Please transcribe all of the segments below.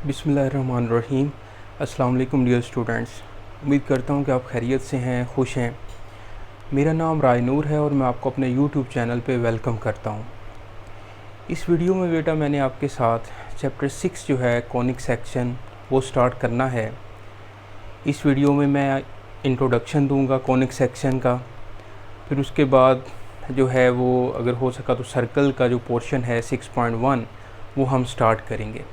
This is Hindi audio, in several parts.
बिस्मिल्लाहिर्रहमानिर्रहीम। अस्सलाम वालेकुम डियर स्टूडेंट्स। उम्मीद करता हूँ कि आप खैरियत से हैं, खुश हैं। मेरा नाम रायनूर है और मैं आपको अपने यूट्यूब चैनल पे वेलकम करता हूँ। इस वीडियो में बेटा मैंने आपके साथ चैप्टर 6 जो है कॉनिक सेक्शन वो स्टार्ट करना है। इस वीडियो में मैं इंट्रोडक्शन दूँगा कॉनिक सेक्शन का, फिर उसके बाद जो है वो अगर हो सका तो सर्कल का जो पोर्शन है 6.1 वो हम स्टार्ट करेंगे।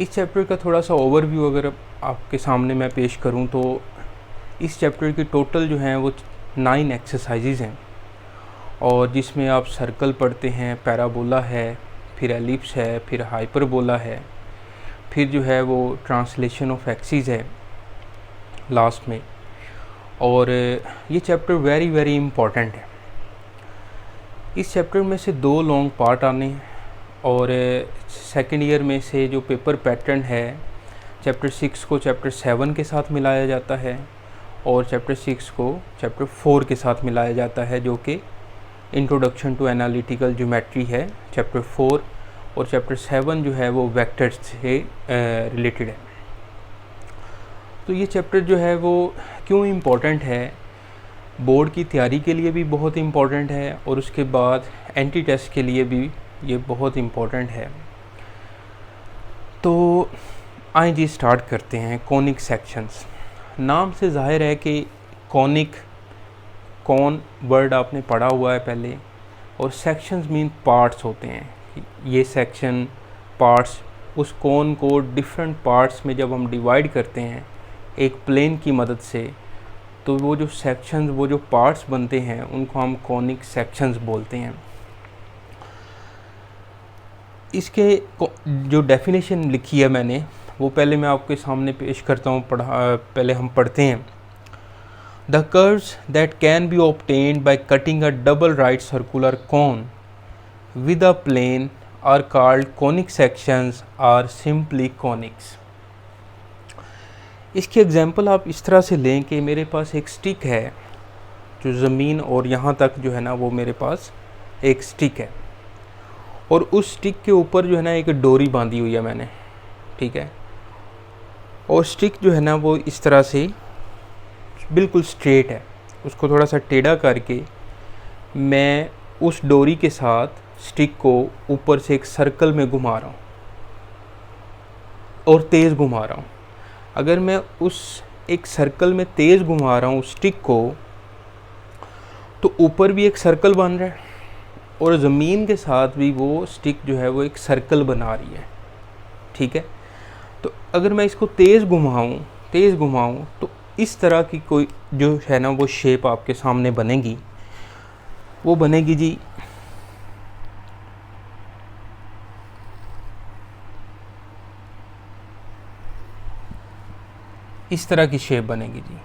इस चैप्टर का थोड़ा सा ओवरव्यू अगर आपके सामने मैं पेश करूं तो इस चैप्टर की टोटल जो हैं वो 9 एक्सरसाइजेज हैं और जिसमें आप सर्कल पढ़ते हैं, पैराबोला है, फिर एलिप्स है, फिर हाइपरबोला है, फिर जो है वो ट्रांसलेशन ऑफ एक्सिस है लास्ट में। और ये चैप्टर वेरी वेरी इम्पॉर्टेंट है। इस चैप्टर में से 2 लॉन्ग पार्ट आने हैं और सेकेंड ईयर में से जो पेपर पैटर्न है चैप्टर 6 को चैप्टर 7 के साथ मिलाया जाता है और चैप्टर 6 को चैप्टर 4 के साथ मिलाया जाता है, जो कि इंट्रोडक्शन टू एनालिटिकल ज्योमेट्री है चैप्टर 4, और चैप्टर 7 जो है वो वेक्टर्स से रिलेटेड है। तो ये चैप्टर जो है वो क्यों इम्पोर्टेंट है, बोर्ड की तैयारी के लिए भी बहुत इम्पोर्टेंट है और उसके बाद एंटी टेस्ट के लिए भी ये बहुत इम्पोर्टेंट है। तो आइए जी स्टार्ट करते हैं। कॉनिक सेक्शंस, नाम से जाहिर है कि कॉनिक, कॉन वर्ड आपने पढ़ा हुआ है पहले, और सेक्शंस मीन पार्ट्स होते हैं। ये सेक्शन पार्ट्स, उस कॉन को डिफरेंट पार्ट्स में जब हम डिवाइड करते हैं एक प्लेन की मदद से, तो वो जो सेक्शंस, वो जो पार्ट्स बनते हैं उनको हम कॉनिक सेक्शंस बोलते हैं। इसके जो डेफिनेशन लिखी है मैंने वो पहले मैं आपके सामने पेश करता हूँ। पहले हम पढ़ते हैं। The curves that can be obtained by cutting a double right circular cone with a plane are called conic sections or simply conics. इसकी एग्जांपल आप इस तरह से लें कि मेरे पास एक स्टिक है जो ज़मीन और यहाँ तक जो है ना वो मेरे पास एक स्टिक है और उस स्टिक के ऊपर जो है ना एक डोरी बांधी हुई है मैंने, ठीक है। और स्टिक जो है ना वो इस तरह से बिल्कुल स्ट्रेट है, उसको थोड़ा सा टेढ़ा करके मैं उस डोरी के साथ स्टिक को ऊपर से एक सर्कल में घुमा रहा हूँ और तेज़ घुमा रहा हूँ। अगर मैं उस एक सर्कल में तेज़ घुमा रहा हूँ उस स्टिक को, तो ऊपर भी एक सर्कल बन रहा है और ज़मीन के साथ भी वो स्टिक जो है वो एक सर्कल बना रही है, ठीक है। तो अगर मैं इसको तेज़ घुमाऊँ तो इस तरह की कोई जो है ना वो शेप आपके सामने बनेगी। वो बनेगी जी इस तरह की शेप बनेगी जी।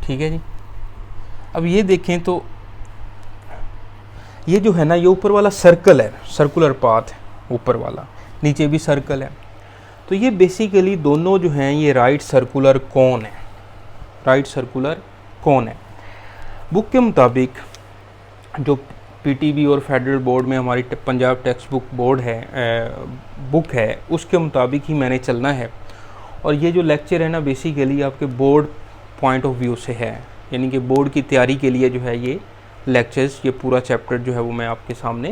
ठीक है जी। अब ये देखें तो ये जो है ना ये ऊपर वाला सर्कल है, सर्कुलर पाथ है ऊपर वाला, नीचे भी सर्कल है। तो ये बेसिकली दोनों जो हैं ये राइट सर्कुलर कॉन है, राइट सर्कुलर कॉन है। बुक के मुताबिक जो पीटीबी और फेडरल बोर्ड में हमारी पंजाब टेक्स्ट बुक बोर्ड है, बुक है, उसके मुताबिक ही मैंने चलना है। और ये जो लेक्चर है ना बेसिकली आपके बोर्ड पॉइंट ऑफ व्यू से है, यानी कि बोर्ड की तैयारी के लिए जो है ये लेक्चर्स, ये पूरा चैप्टर जो है वो मैं आपके सामने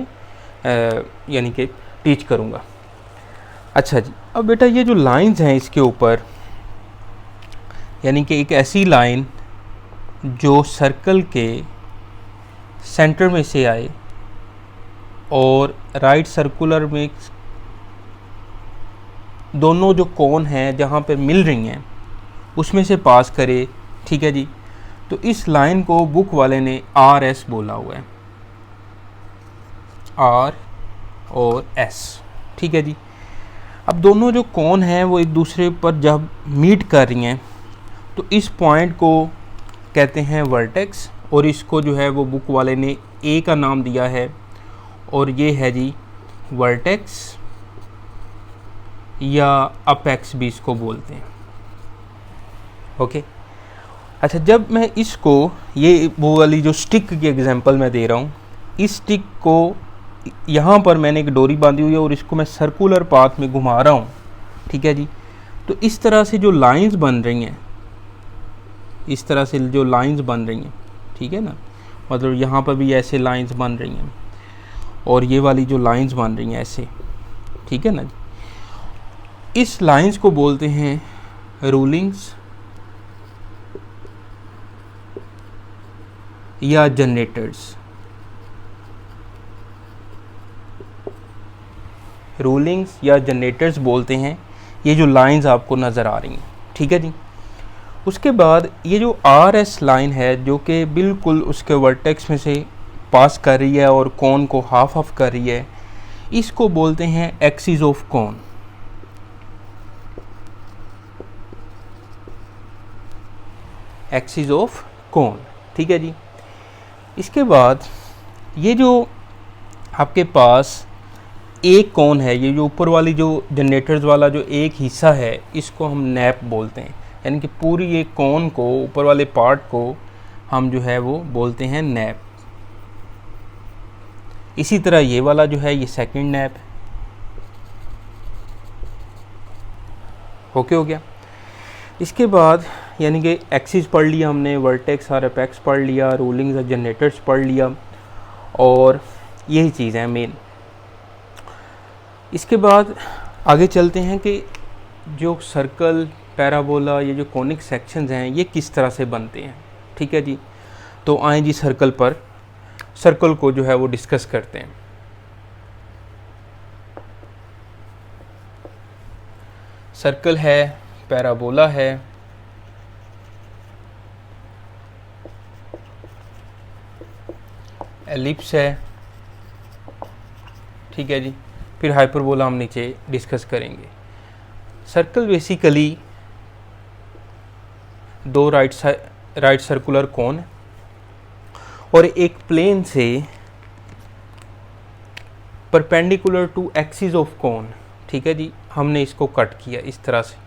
यानी कि टीच करूँगा। अच्छा जी, अब बेटा ये जो लाइंस हैं इसके ऊपर, यानी कि एक ऐसी लाइन जो सर्कल के सेंटर में से आए और राइट सर्कुलर में दोनों जो कोन हैं जहाँ पर मिल रही हैं उसमें से पास करे, ठीक है जी। तो इस लाइन को बुक वाले ने आर एस बोला हुआ है, आर और एस, ठीक है जी। अब दोनों जो कोन हैं वो एक दूसरे पर जब मीट कर रही हैं तो इस पॉइंट को कहते हैं वर्टेक्स, और इसको जो है वो बुक वाले ने ए का नाम दिया है और ये है जी वर्टेक्स या अपेक्स भी इसको बोलते हैं, ओके। अच्छा, जब मैं इसको, ये वो वाली जो स्टिक की एग्जांपल मैं दे रहा हूँ, इस स्टिक को यहाँ पर मैंने एक डोरी बांधी हुई है और इसको मैं सर्कुलर पाथ में घुमा रहा हूँ, ठीक है जी। तो इस तरह से जो लाइंस बन रही हैं, इस तरह से जो लाइंस बन रही हैं, ठीक है ना, मतलब यहाँ पर भी ऐसे लाइंस बन रही हैं और ये वाली जो लाइंस बन रही हैं ऐसे, ठीक है ना। इस लाइंस को बोलते हैं रूलिंग्स या जनरेटर्स। रूलिंग्स या जनरेटर्स बोलते हैं ये जो लाइंस आपको नज़र आ रही हैं, ठीक है जी। उसके बाद ये जो RS लाइन है जो कि बिल्कुल उसके वर्टेक्स में से पास कर रही है और कोन को हाफ ऑफ कर रही है, इसको बोलते हैं axis of cone. Axis of cone, ठीक है जी। इसके बाद ये जो आपके पास एक कोन है, ये जो ऊपर वाली जो जनरेटर्स वाला जो एक हिस्सा है, इसको हम नैप बोलते हैं, यानी कि पूरी एक कोन को, ऊपर वाले पार्ट को हम जो है वो बोलते हैं नैप। इसी तरह ये वाला जो है ये सेकंड नैप। ओके, हो गया। इसके बाद यानी कि एक्सिस पढ़ लिया हमने, वर्टेक्स और एपेक्स पढ़ लिया, रूलिंग्स और जनरेटर्स पढ़ लिया, और यही चीज़ है मेन। इसके बाद आगे चलते हैं कि जो सर्कल, पैराबोला, ये जो कॉनिक सेक्शंस हैं ये किस तरह से बनते हैं, ठीक है जी। तो आए जी सर्कल पर, सर्कल को जो है वो डिस्कस करते हैं। सर्कल है, पैराबोला है, एलिप्स है, ठीक है जी, फिर हाइपरबोला हम नीचे डिस्कस करेंगे। सर्कल बेसिकली दो राइट सर्कुलर कोन और एक प्लेन से perpendicular to axis of cone, ठीक है जी, हमने इसको कट किया इस तरह से,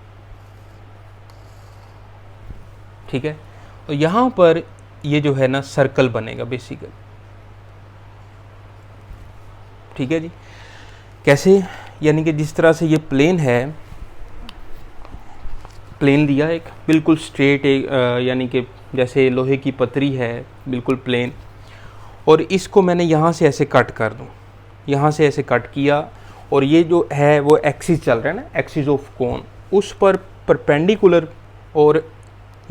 ठीक है। और यहाँ पर ये जो है ना सर्कल बनेगा बेसिकली, ठीक है जी। कैसे, यानी कि जिस तरह से ये प्लेन है, प्लेन लिया एक बिल्कुल स्ट्रेट, एक यानी कि जैसे लोहे की पतरी है बिल्कुल प्लेन, और इसको मैंने यहाँ से ऐसे कट कर दूँ, यहाँ से ऐसे कट किया, और ये जो है वो एक्सिस चल रहा है ना, एक्सिस ऑफ कोन, उस पर परपेंडिकुलर, और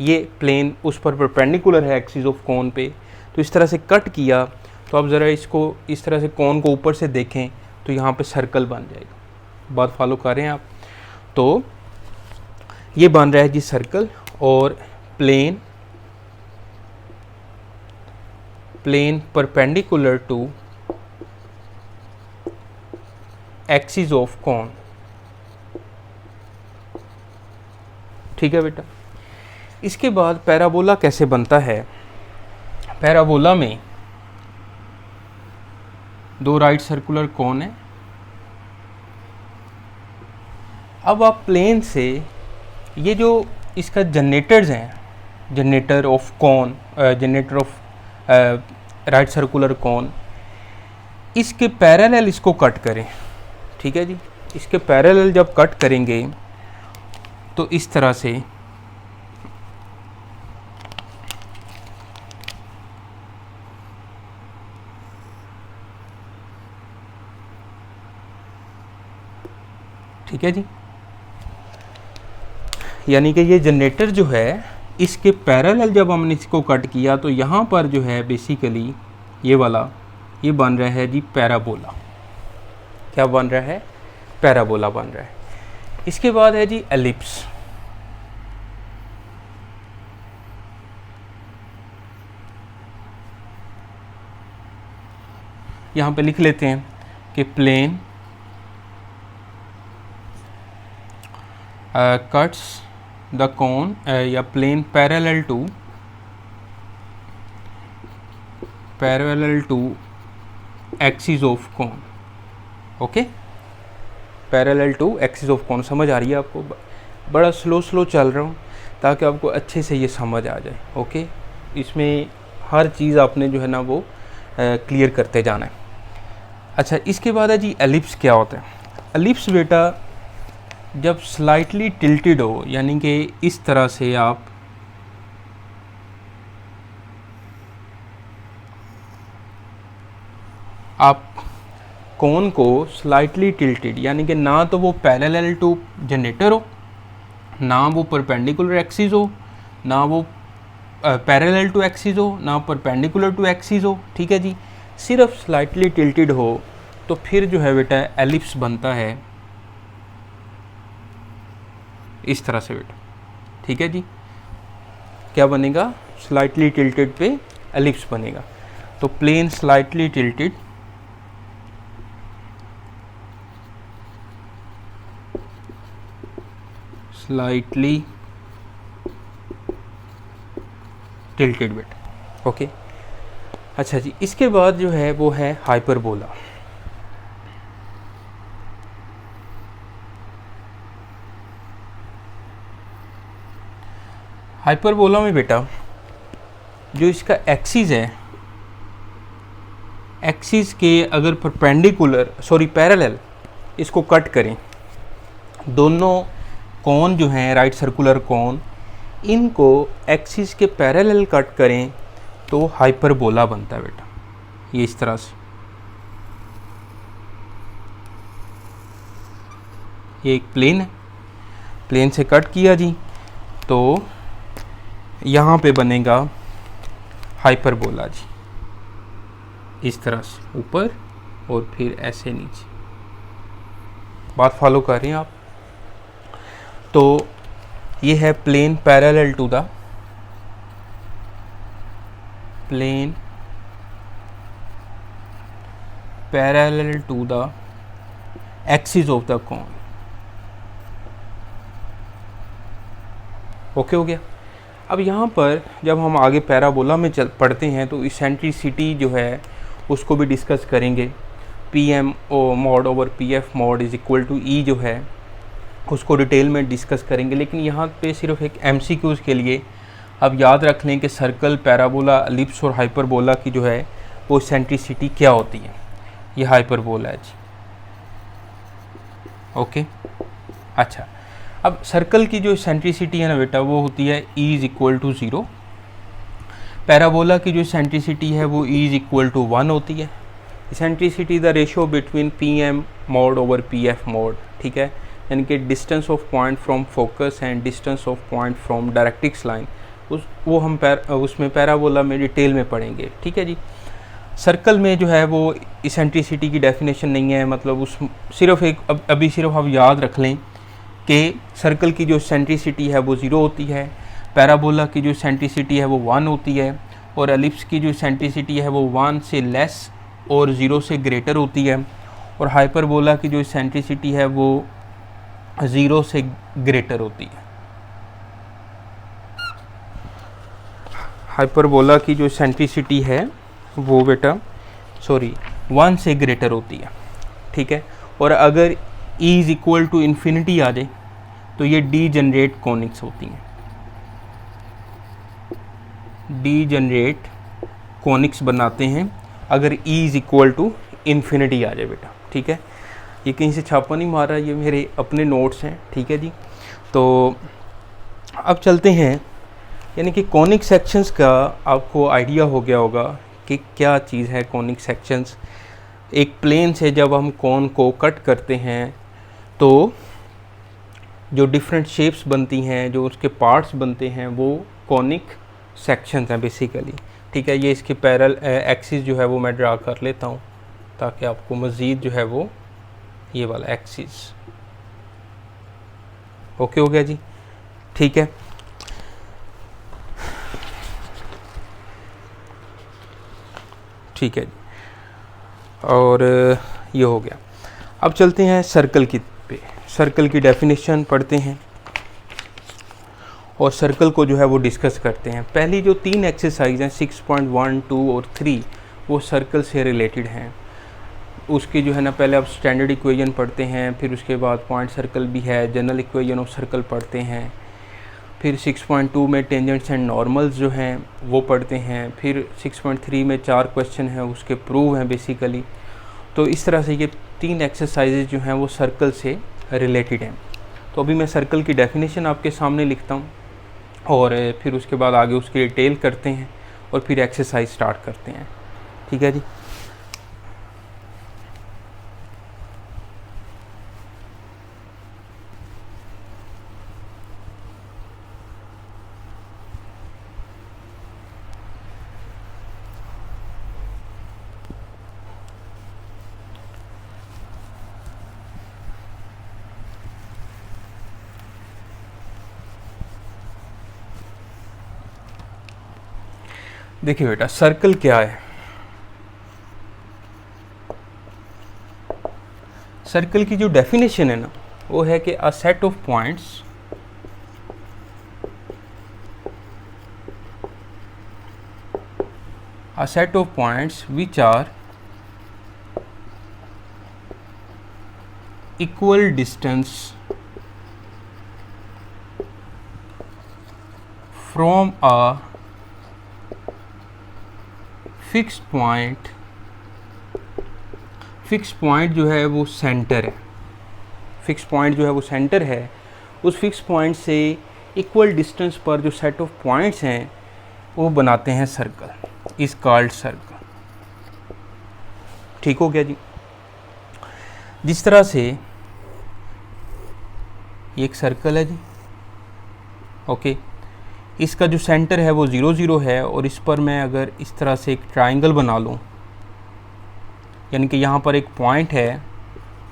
ये प्लेन उस पर परपेंडिकुलर है एक्सिस ऑफ कोन पे, तो इस तरह से कट किया। तो आप ज़रा इसको इस तरह से कोन को ऊपर से देखें तो यहाँ पे सर्कल बन जाएगा। बात फॉलो कर रहे हैं आप? तो ये बन रहा है जी सर्कल, और plane perpendicular to axis of cone, ठीक है बेटा। इसके बाद पैराबोला कैसे बनता है? पैराबोला में दो राइट सर्कुलर कोन है। अब आप प्लेन से ये जो इसका जनरेटर्स हैं, generator of cone, generator off right circular कोन, इसके पैरेलल इसको कट करें, ठीक है जी। इसके पैरेलल जब कट करेंगे तो इस तरह से ठीक है जी, यानी कि ये जनरेटर जो है इसके पैरेलल जब हमने इसको कट किया तो यहाँ पर जो है बेसिकली ये वाला ये बन रहा है जी पैराबोला। क्या बन रहा है? पैराबोला बन रहा है। इसके बाद है जी एलिप्स। यहाँ पे लिख लेते हैं कि प्लेन cuts the cone या plane parallel to axis of cone। Okay, parallel to axis of cone. समझ आ रही है आपको? बड़ा स्लो चल रहा हूँ ताकि आपको अच्छे से ये समझ आ जाए। ओके, इसमें हर चीज़ आपने जो है ना वो क्लियर करते जाना है। अच्छा, इसके बाद है जी एलिप्स क्या होता है। एलिप्स बेटा जब स्लाइटली टिल्टेड हो, यानी कि इस तरह से आप कोन को स्लाइटली टिल्टेड, यानी कि ना तो वो पैरेलल टू जनरेटर हो, ना वो परपेंडिकुलर एक्सिस हो, ना वो पैरेलल टू एक्सिस हो, ना परपेंडिकुलर टू एक्सिस हो, ठीक है जी, सिर्फ स्लाइटली टिल्टेड हो, तो फिर जो है बेटा एलिप्स बनता है इस तरह से बेटा, ठीक है जी। क्या बनेगा, स्लाइटली टिल्टेड पे एलिप्स बनेगा। तो plane slightly tilted, slightly tilted बेटा। ओके, अच्छा जी, इसके बाद जो है वो है हाइपरबोला। हाइपरबोला में बेटा जो इसका एक्सिस है, एक्सिस के अगर पैरेलल इसको कट करें, दोनों कोन जो हैं राइट सर्कुलर कोन, इनको एक्सिस के पैरेलल कट करें तो हाइपरबोला बनता है बेटा, ये इस तरह से। ये एक प्लेन है, प्लेन से कट किया जी, तो यहाँ पे बनेगा हाइपरबोला जी, इस तरह से ऊपर और फिर ऐसे नीचे। बात फॉलो कर रहे हैं आप। तो ये है plane parallel to the axis of the cone. Okay हो गया। अब यहाँ पर जब हम आगे पैराबोला में पढ़ते हैं तो इसेंट्रिसिटी जो है उसको भी डिस्कस करेंगे। P M mod over P F mod is equal to E जो है उसको डिटेल में डिस्कस करेंगे, लेकिन यहाँ पे सिर्फ एक MCQs के लिए अब याद रख लें कि सर्कल, पैराबोला, एलिप्स और हाइपरबोला की जो है वो इसेंट्रिसिटी क्या होती है। ये हाइपरबोला है जी। ओके, अच्छा, अब सर्कल की जो इसेंट्रिसिटी है ना बेटा वो होती है E is equal to 0। Parabola की जो इसेंट्रिसिटी है वो E इज़ इक्वल टू 1 होती है। Eccentricity the ratio between PM mod over PF mod, ठीक है, यानी कि distance of point from focus and distance of point from directrix line, वो हम उसमें पैराबोला में डिटेल में पढ़ेंगे, ठीक है जी। सर्कल में जो है वो इसेंट्रिसिटी की डेफिनेशन नहीं है, मतलब उस सिर्फ एक अभी सिर्फ आप याद रख लें कि सर्कल की जो इसेंट्रिसिटी है वो 0 होती है, पैराबोला की जो इसेंट्रिसिटी है वो 1 होती है, और एलिप्स की जो इसेंट्रिसिटी है वो 1 से लेस और 0 से ग्रेटर होती है, और हाइपरबोला की जो इसेंट्रिसिटी है वो 0 से ग्रेटर होती है। हाइपरबोला की जो इसेंट्रिसिटी है वो बेटा 1 से ग्रेटर होती है, ठीक है। और अगर E is equal to infinity आ जाए तो ये डीजनरेट कॉनिक्स होती हैं, डीजनरेट कॉनिक्स बनाते हैं अगर E is equal to infinity आ जाए बेटा, ठीक है। ये कहीं से छापा नहीं मारा, ये मेरे अपने नोट्स हैं, ठीक है जी। तो अब चलते हैं, यानी कि कॉनिक सेक्शंस का आपको आइडिया हो गया होगा कि क्या चीज़ है कॉनिक सेक्शंस। एक प्लेन से जब हम कोन को कट करते हैं तो जो डिफरेंट शेप्स बनती हैं, जो उसके पार्ट्स बनते हैं, वो कॉनिक सेक्शंस हैं बेसिकली, ठीक है। ये इसके पैरेलल एक्सिस जो है वो मैं ड्रा कर लेता हूँ ताकि आपको मज़ीद जो है वो ये वाला एक्सिस। ओके हो गया जी, ठीक है। ठीक है, और ये हो गया। अब चलते हैं सर्कल की पे, सर्कल की डेफिनेशन पढ़ते हैं और सर्कल को जो है वो डिस्कस करते हैं। पहली जो 3 एक्सरसाइज हैं 6.1, 2 और 3 वो सर्कल से रिलेटेड हैं। उसकी जो है ना पहले आप स्टैंडर्ड इक्वेशन पढ़ते हैं, फिर उसके बाद पॉइंट सर्कल भी है, जनरल इक्वेशन ऑफ सर्कल पढ़ते हैं, फिर 6.2 में टेंजेंट्स एंड नॉर्मल्स जो हैं वो पढ़ते हैं। फिर 6.3 में 4 क्वेश्चन हैं, उसके प्रूव हैं बेसिकली। तो इस तरह से ये 3 एक्सरसाइजेज जो हैं वो सर्कल से रिलेटेड हैं। तो अभी मैं सर्कल की डेफिनेशन आपके सामने लिखता हूँ और फिर उसके बाद आगे उसकी डिटेल करते हैं और फिर एक्सरसाइज स्टार्ट करते हैं। ठीक है जी। देखिए बेटा, सर्कल क्या है? सर्कल की जो डेफिनेशन है ना, वो है कि अ set of points which are equal distance from a fixed point जो है वो सेंटर है। फिक्स पॉइंट जो है वो सेंटर है। उस फिक्स पॉइंट से इक्वल डिस्टेंस पर जो सेट ऑफ पॉइंट्स हैं वो बनाते हैं सर्कल, इज कॉल्ड सर्कल। ठीक हो गया जी। जिस तरह से ये एक सर्कल है जी, ओके, इसका जो सेंटर है वो 0 0 है और इस पर मैं अगर इस तरह से एक ट्राइंगल बना लूँ, यानी कि यहाँ पर एक पॉइंट है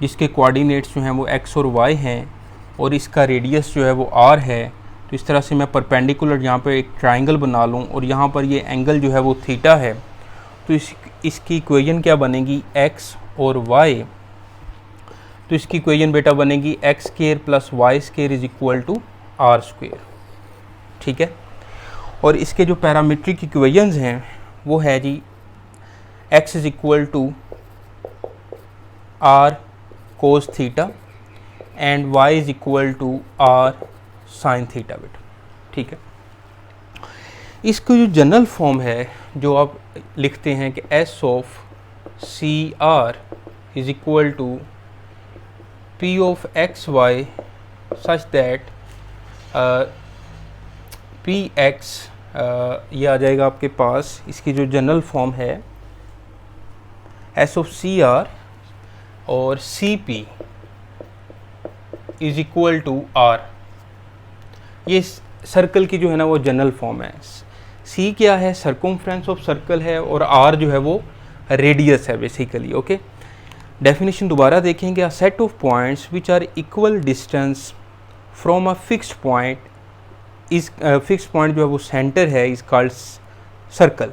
जिसके कोऑर्डिनेट्स जो हैं वो x और y हैं और इसका रेडियस जो है वो r है। तो इस तरह से मैं परपेंडिकुलर यहाँ पे एक ट्राइंगल बना लूँ और यहाँ पर ये एंगल जो है वो थीटा है। तो इसकी इक्वेशन क्या बनेगी? x और y। तो इसकी इक्वेशन बेटा बनेगी x square plus y square is equal to r square. ठीक है। और इसके जो पैरामीट्रिक इक्वेशंस हैं वो है जी x is equal to r cos theta and y is equal to r sine theta बेटा। ठीक है। इसकी जो जनरल फॉर्म है जो आप लिखते हैं कि s of C R is equal to p of X Y such that P X, ये आ जाएगा आपके पास। इसकी जो जनरल फॉर्म है s ऑफ सी आर और C P is equal to R. ये सर्कल की जो है ना वो जनरल फॉर्म है। सी क्या है? सर्कमफ्रेंस ऑफ सर्कल है और आर जो है वो रेडियस है बेसिकली। ओके, डेफिनेशन दोबारा देखेंगे। A set of points which are equal distance from a fixed point इस फिक्स्ड पॉइंट जो है वो सेंटर है, इज कॉल्ड सर्कल।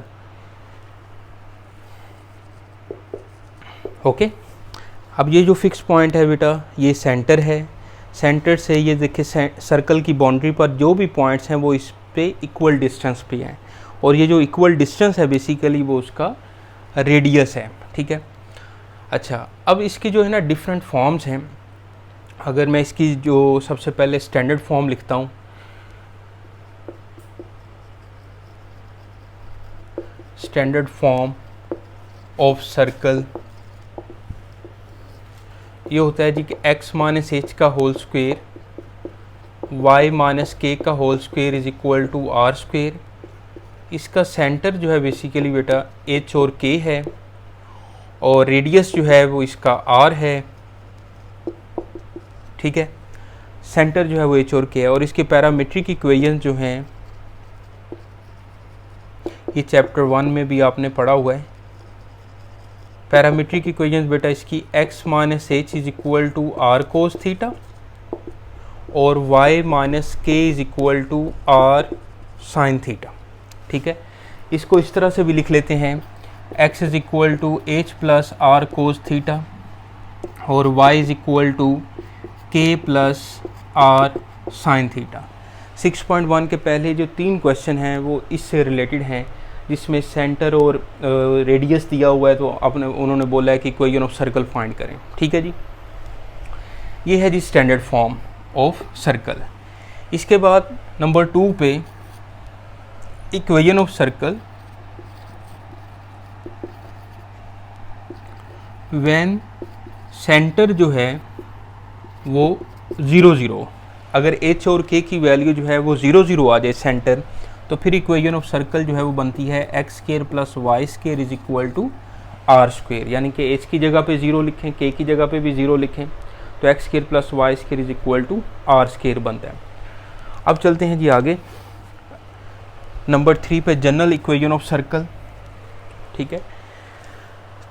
ओके, अब ये जो फिक्स पॉइंट है बेटा ये सेंटर है। सेंटर से ये देखिए सर्कल की बाउंड्री पर जो भी पॉइंट्स हैं वो इस पे इक्वल डिस्टेंस पे हैं और ये जो इक्वल डिस्टेंस है बेसिकली वो उसका रेडियस है। ठीक है। अच्छा, अब इसकी जो है ना डिफरेंट फॉर्म्स हैं। अगर मैं इसकी जो सबसे पहले स्टैंडर्ड फॉर्म लिखता हूँ, स्टैंडर्ड फॉर्म ऑफ सर्कल ये होता है जी कि x माइनस एच का होल स्क्वेयर y माइनस के का whole square is equal to are square. इसका सेंटर जो है बेसिकली बेटा h और k है और रेडियस जो है वो इसका r है। ठीक है। सेंटर जो है वो h और k है और इसके पैरामीट्रिक इक्वेशन जो हैं ये चैप्टर 1 में भी आपने पढ़ा हुआ है। पैरामीट्रिक इक्वेशंस बेटा इसकी x minus H is equal to R cos theta और y minus K is equal to R sine theta. ठीक है। इसको इस तरह से भी लिख लेते हैं, x is equal to H plus R cos theta और y is equal to K plus R sine theta. 6.1 के पहले जो 3 क्वेश्चन हैं वो इससे रिलेटेड हैं, जिसमें सेंटर और रेडियस दिया हुआ है। तो उन्होंने बोला है कि इक्वेशन ऑफ सर्कल फाइंड करें। ठीक है जी। ये है जी स्टैंडर्ड फॉर्म ऑफ सर्कल। इसके बाद नंबर 2 पे equation of circle when centre जो है वो 0 0, अगर h और k की वैल्यू जो है वो 0 0 आ जाए सेंटर, तो फिर इक्वेशन ऑफ सर्कल जो है वो बनती है X square plus Y square is equal to R square, यानी कि h की जगह पे 0 लिखें, k की जगह पे भी 0 लिखें, तो X square plus Y square is equal to R square बनता है। अब चलते हैं जी आगे, नंबर 3 पे जनरल इक्वेशन ऑफ सर्कल। ठीक है,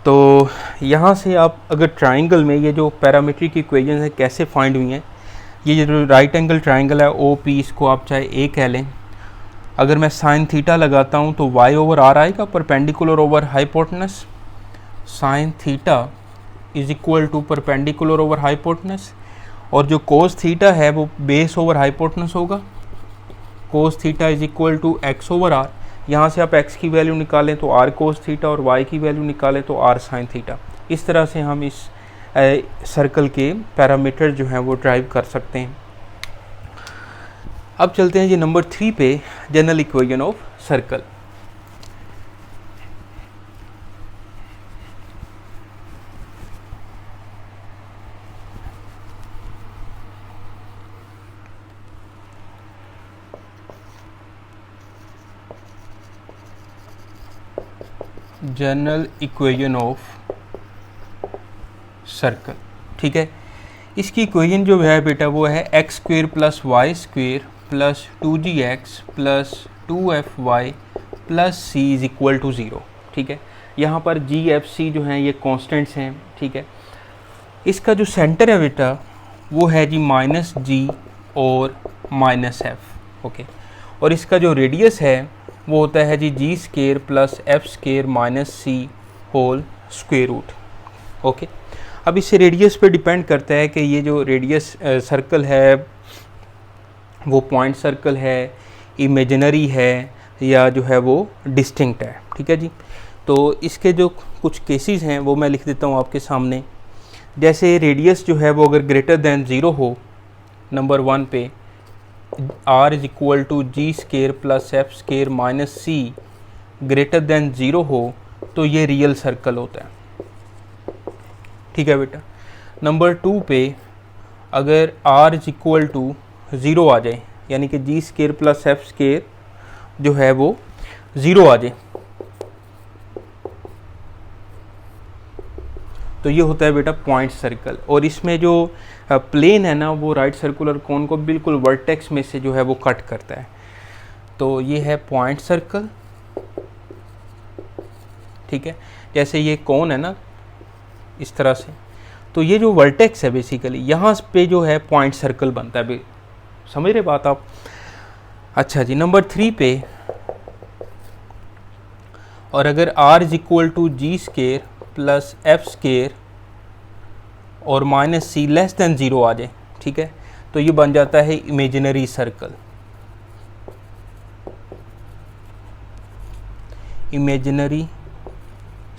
तो यहाँ से आप अगर ट्राइंगल में ये जो पैरामीट्रिक इक्वेशन है कैसे फाइंड हुई हैं, ये जो राइट एंगल ट्राइंगल है ओ पी, इसको आप चाहे ए कह लें, अगर मैं साइन थीटा लगाता हूँ तो y ओवर आर आएगा, perpendicular over hypotenuse, sine theta is equal to perpendicular over hypotenuse, और जो कोस थीटा है वो बेस ओवर हाइपोटेनस होगा, cos theta is equal to X over R. यहाँ से आप x की वैल्यू निकालें तो r कोस थीटा और y की वैल्यू निकालें तो r साइन थीटा। इस तरह से हम इस सर्कल के पैरामीटर जो हैं वो ड्राइव कर सकते हैं। अब चलते हैं जी नंबर 3 पे, general equation of circle. General equation of circle, ठीक है। इसकी इक्वेशन जो है बेटा वो है x square plus Y square plus 2gx plus 2fy plus c is equal to 0। ठीक है, यहाँ पर g f c जो हैं ये कॉन्स्टेंट्स हैं। ठीक है, इसका जो सेंटर है बेटा वो है जी माइनस g और माइनस f। ओके, और इसका जो रेडियस है वो होता है जी g square plus f square minus c whole square root. Okay, अब इस रेडियस पे डिपेंड करता है कि ये जो रेडियस सर्कल है वो पॉइंट सर्कल है, इमेजिनरी है, या जो है वो डिस्टिंक्ट है। ठीक है जी, तो इसके जो कुछ केसेस हैं वो मैं लिख देता हूँ आपके सामने। जैसे रेडियस जो है वो अगर ग्रेटर दैन 0 हो, नंबर 1 पे r is equal to G square plus F square minus C greater than 0 हो, तो ये रियल सर्कल होता है। ठीक है बेटा, नंबर 2 पे अगर r इज इक्वल टू 0 आ जाए, यानी कि जी स्क्वेयर प्लस एफ स्क्वेयर जो है वो 0 आ जाए, तो ये होता है बेटा पॉइंट सर्कल। और इसमें जो प्लेन है ना वो राइट सर्कुलर कोन को बिल्कुल वर्टेक्स में से जो है वो कट करता है, तो ये है पॉइंट सर्कल। ठीक है, जैसे ये कोन है ना इस तरह से, तो ये जो वर्टेक्स है बेसिकली यहाँ पे जो है पॉइंट सर्कल बनता है। समझ रहे बात आप? अच्छा जी, नंबर 3 पे और अगर r is equal to G square plus F square और माइनस सी लेस दैन 0 आ जाए, ठीक है, तो ये बन जाता है इमेजिनरी सर्कल। इमेजिनरी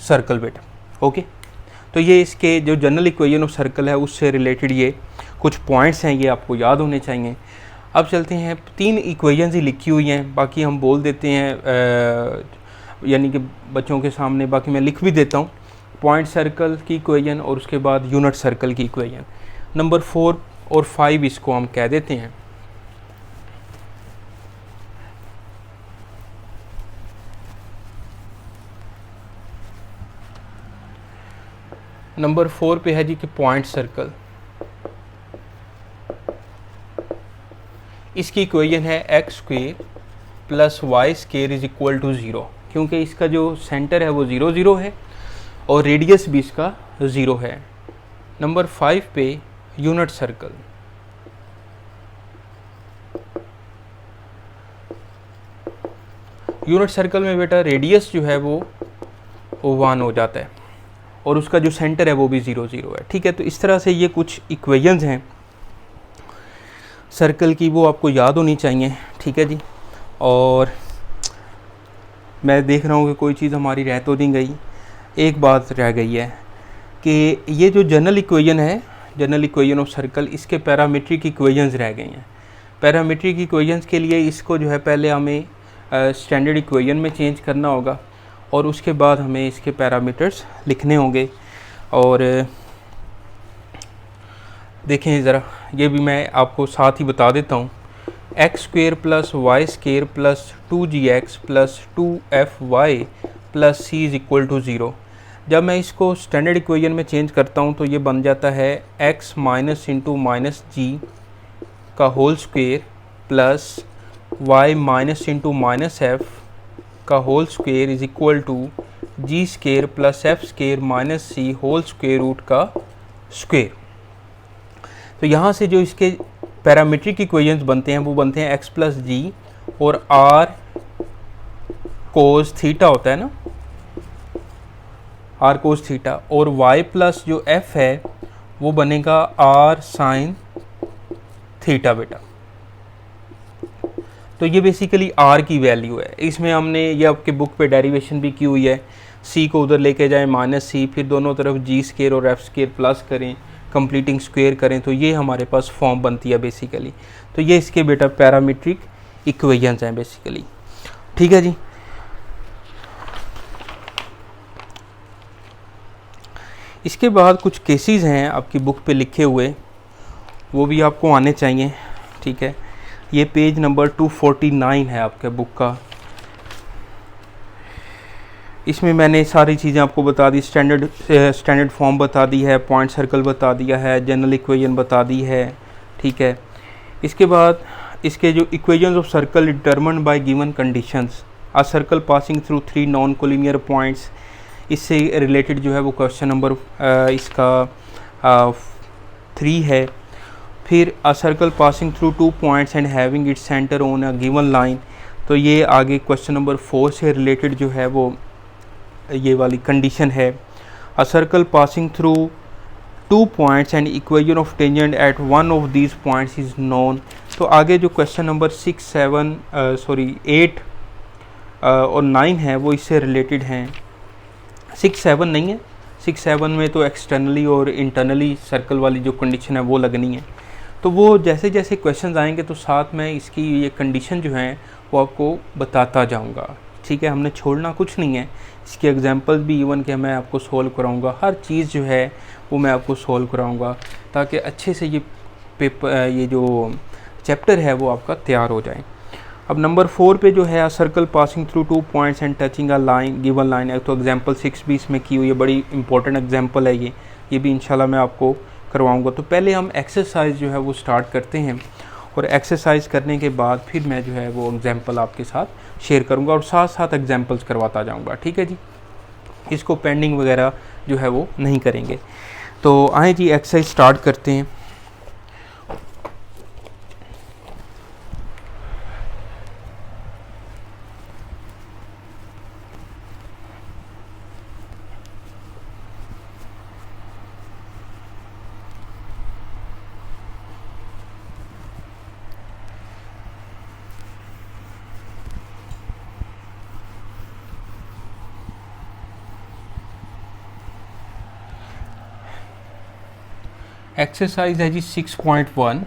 सर्कल बेटा। ओके, तो ये इसके जो जनरल इक्वेशन ऑफ सर्कल है उससे रिलेटेड ये कुछ पॉइंट्स हैं, ये आपको याद होने चाहिए। अब चलते हैं, 3 इक्वेशंस ही लिखी हुई हैं, बाकी हम बोल देते हैं यानी कि बच्चों के सामने, बाकी मैं लिख भी देता हूँ। पॉइंट सर्कल की इक्वेशन और उसके बाद यूनिट सर्कल की इक्वेशन। नंबर 4 और 5 इसको हम कह देते हैं। नंबर 4 पे है जी कि पॉइंट सर्कल, इसकी इक्वेशन है x square plus Y square is equal to 0, क्योंकि इसका जो सेंटर है वो 0 0 है और रेडियस भी इसका 0 है। नंबर 5 पे यूनिट सर्कल, यूनिट सर्कल में बेटा रेडियस जो है वो 1 हो जाता है और उसका जो सेंटर है वो भी 0 0 है। ठीक है, तो इस तरह से ये कुछ इक्वेशंस हैं सर्कल की, वो आपको याद होनी चाहिए। ठीक है जी, और मैं देख रहा हूँ कि कोई चीज़ हमारी रह तो नहीं गई, एक बात रह गई है कि ये जो जनरल इक्वेशन है, जनरल इक्वेशन ऑफ सर्कल, इसके पैरामीट्रिक इक्वेशंस रह गई हैं। पैरामीट्रिक इक्वेशंस के लिए इसको जो है पहले हमें स्टैंडर्ड इक्वेशन में चेंज करना होगा और उसके बाद हमें इसके पैरामीटर्स लिखने होंगे। और देखें ज़रा, ये भी मैं आपको साथ ही बता देता हूँ। X square plus Y square plus 2gx plus 2fy plus c is equal to 0। जब मैं इसको स्टैंडर्ड इक्वेशन में चेंज करता हूँ तो ये बन जाता है x minus into minus G का whole square plus y minus into minus F का whole square is equal to G square plus F square minus C whole square root का स्क्वेयर। तो यहाँ से जो इसके पैरामीट्रिक इक्वेशंस बनते हैं वो बनते हैं x प्लस जी और r कोस थीटा होता है ना, r कोस थीटा, और y प्लस जो f है वो बनेगा r साइन थीटा बेटा। तो ये बेसिकली r की वैल्यू है। इसमें हमने ये आपके बुक पे डेरिवेशन भी की हुई है, c को उधर लेके जाएं माइनस c, फिर दोनों तरफ जी स्क्वेयर और एफ स्क्वेयर प्लस करें, कंप्लीटिंग स्क्वेयर करें, तो ये हमारे पास फॉर्म बनती है बेसिकली। तो ये इसके बेटा पैरामीट्रिक इक्वेशंस हैं बेसिकली। ठीक है जी। इसके बाद कुछ केसेस हैं आपकी बुक पे लिखे हुए, वो भी आपको आने चाहिए। ठीक है, ये पेज नंबर 249 है आपके बुक का। इसमें मैंने सारी चीज़ें आपको बता दी, स्टैंडर्ड फॉर्म बता दी है, पॉइंट सर्कल बता दिया है, जनरल इक्वेशन बता दी है। ठीक है, इसके बाद इसके जो equations of circle determined bye given conditions, a circle passing through 3 non collinear points, इससे रिलेटेड जो है वो क्वेश्चन नंबर इसका 3 है। फिर a circle passing through 2 points and having its centre on a given line, तो ये आगे क्वेश्चन नंबर 4 से रिलेटेड जो है वो ये वाली कंडीशन है। A circle passing through 2 points and equation of tangent at one of these points is known. तो आगे जो क्वेश्चन नंबर 8 और 9 है वो इससे रिलेटेड हैं। 6, 7 नहीं है, 6, 7 में तो एक्सटर्नली और इंटरनली सर्कल वाली जो कंडीशन है वो लगनी है। तो वो जैसे जैसे क्वेश्चंस आएंगे तो साथ में इसकी ये कंडीशन जो है वो आपको बताता जाऊंगा। ठीक है, हमने छोड़ना कुछ नहीं है। इसके एग्जांपल्स भी इवन के मैं आपको सोल्व कराऊंगा, हर चीज़ जो है वो मैं आपको सोल्व कराऊंगा ताकि अच्छे से ये जो चैप्टर है वो आपका तैयार हो जाए। अब नंबर 4 पे जो है circle passing through 2 points and touching a line given line है, तो एग्जांपल 6 भी इसमें की हुई है, बड़ी इंपॉर्टेंट एग्जांपल है ये भी इंशाल्लाह मैं आपको करवाऊंगा। तो पहले हम एक्सरसाइज जो है वो स्टार्ट करते हैं और एक्सरसाइज करने के बाद फिर मैं जो है वो एग्जांपल आपके साथ शेयर करूंगा और साथ साथ एग्जांपल्स करवाता जाऊंगा। ठीक है जी, इसको पेंडिंग वगैरह जो है वो नहीं करेंगे। तो आए जी एक्सरसाइज स्टार्ट करते हैं। एक्सरसाइज है जी 6.1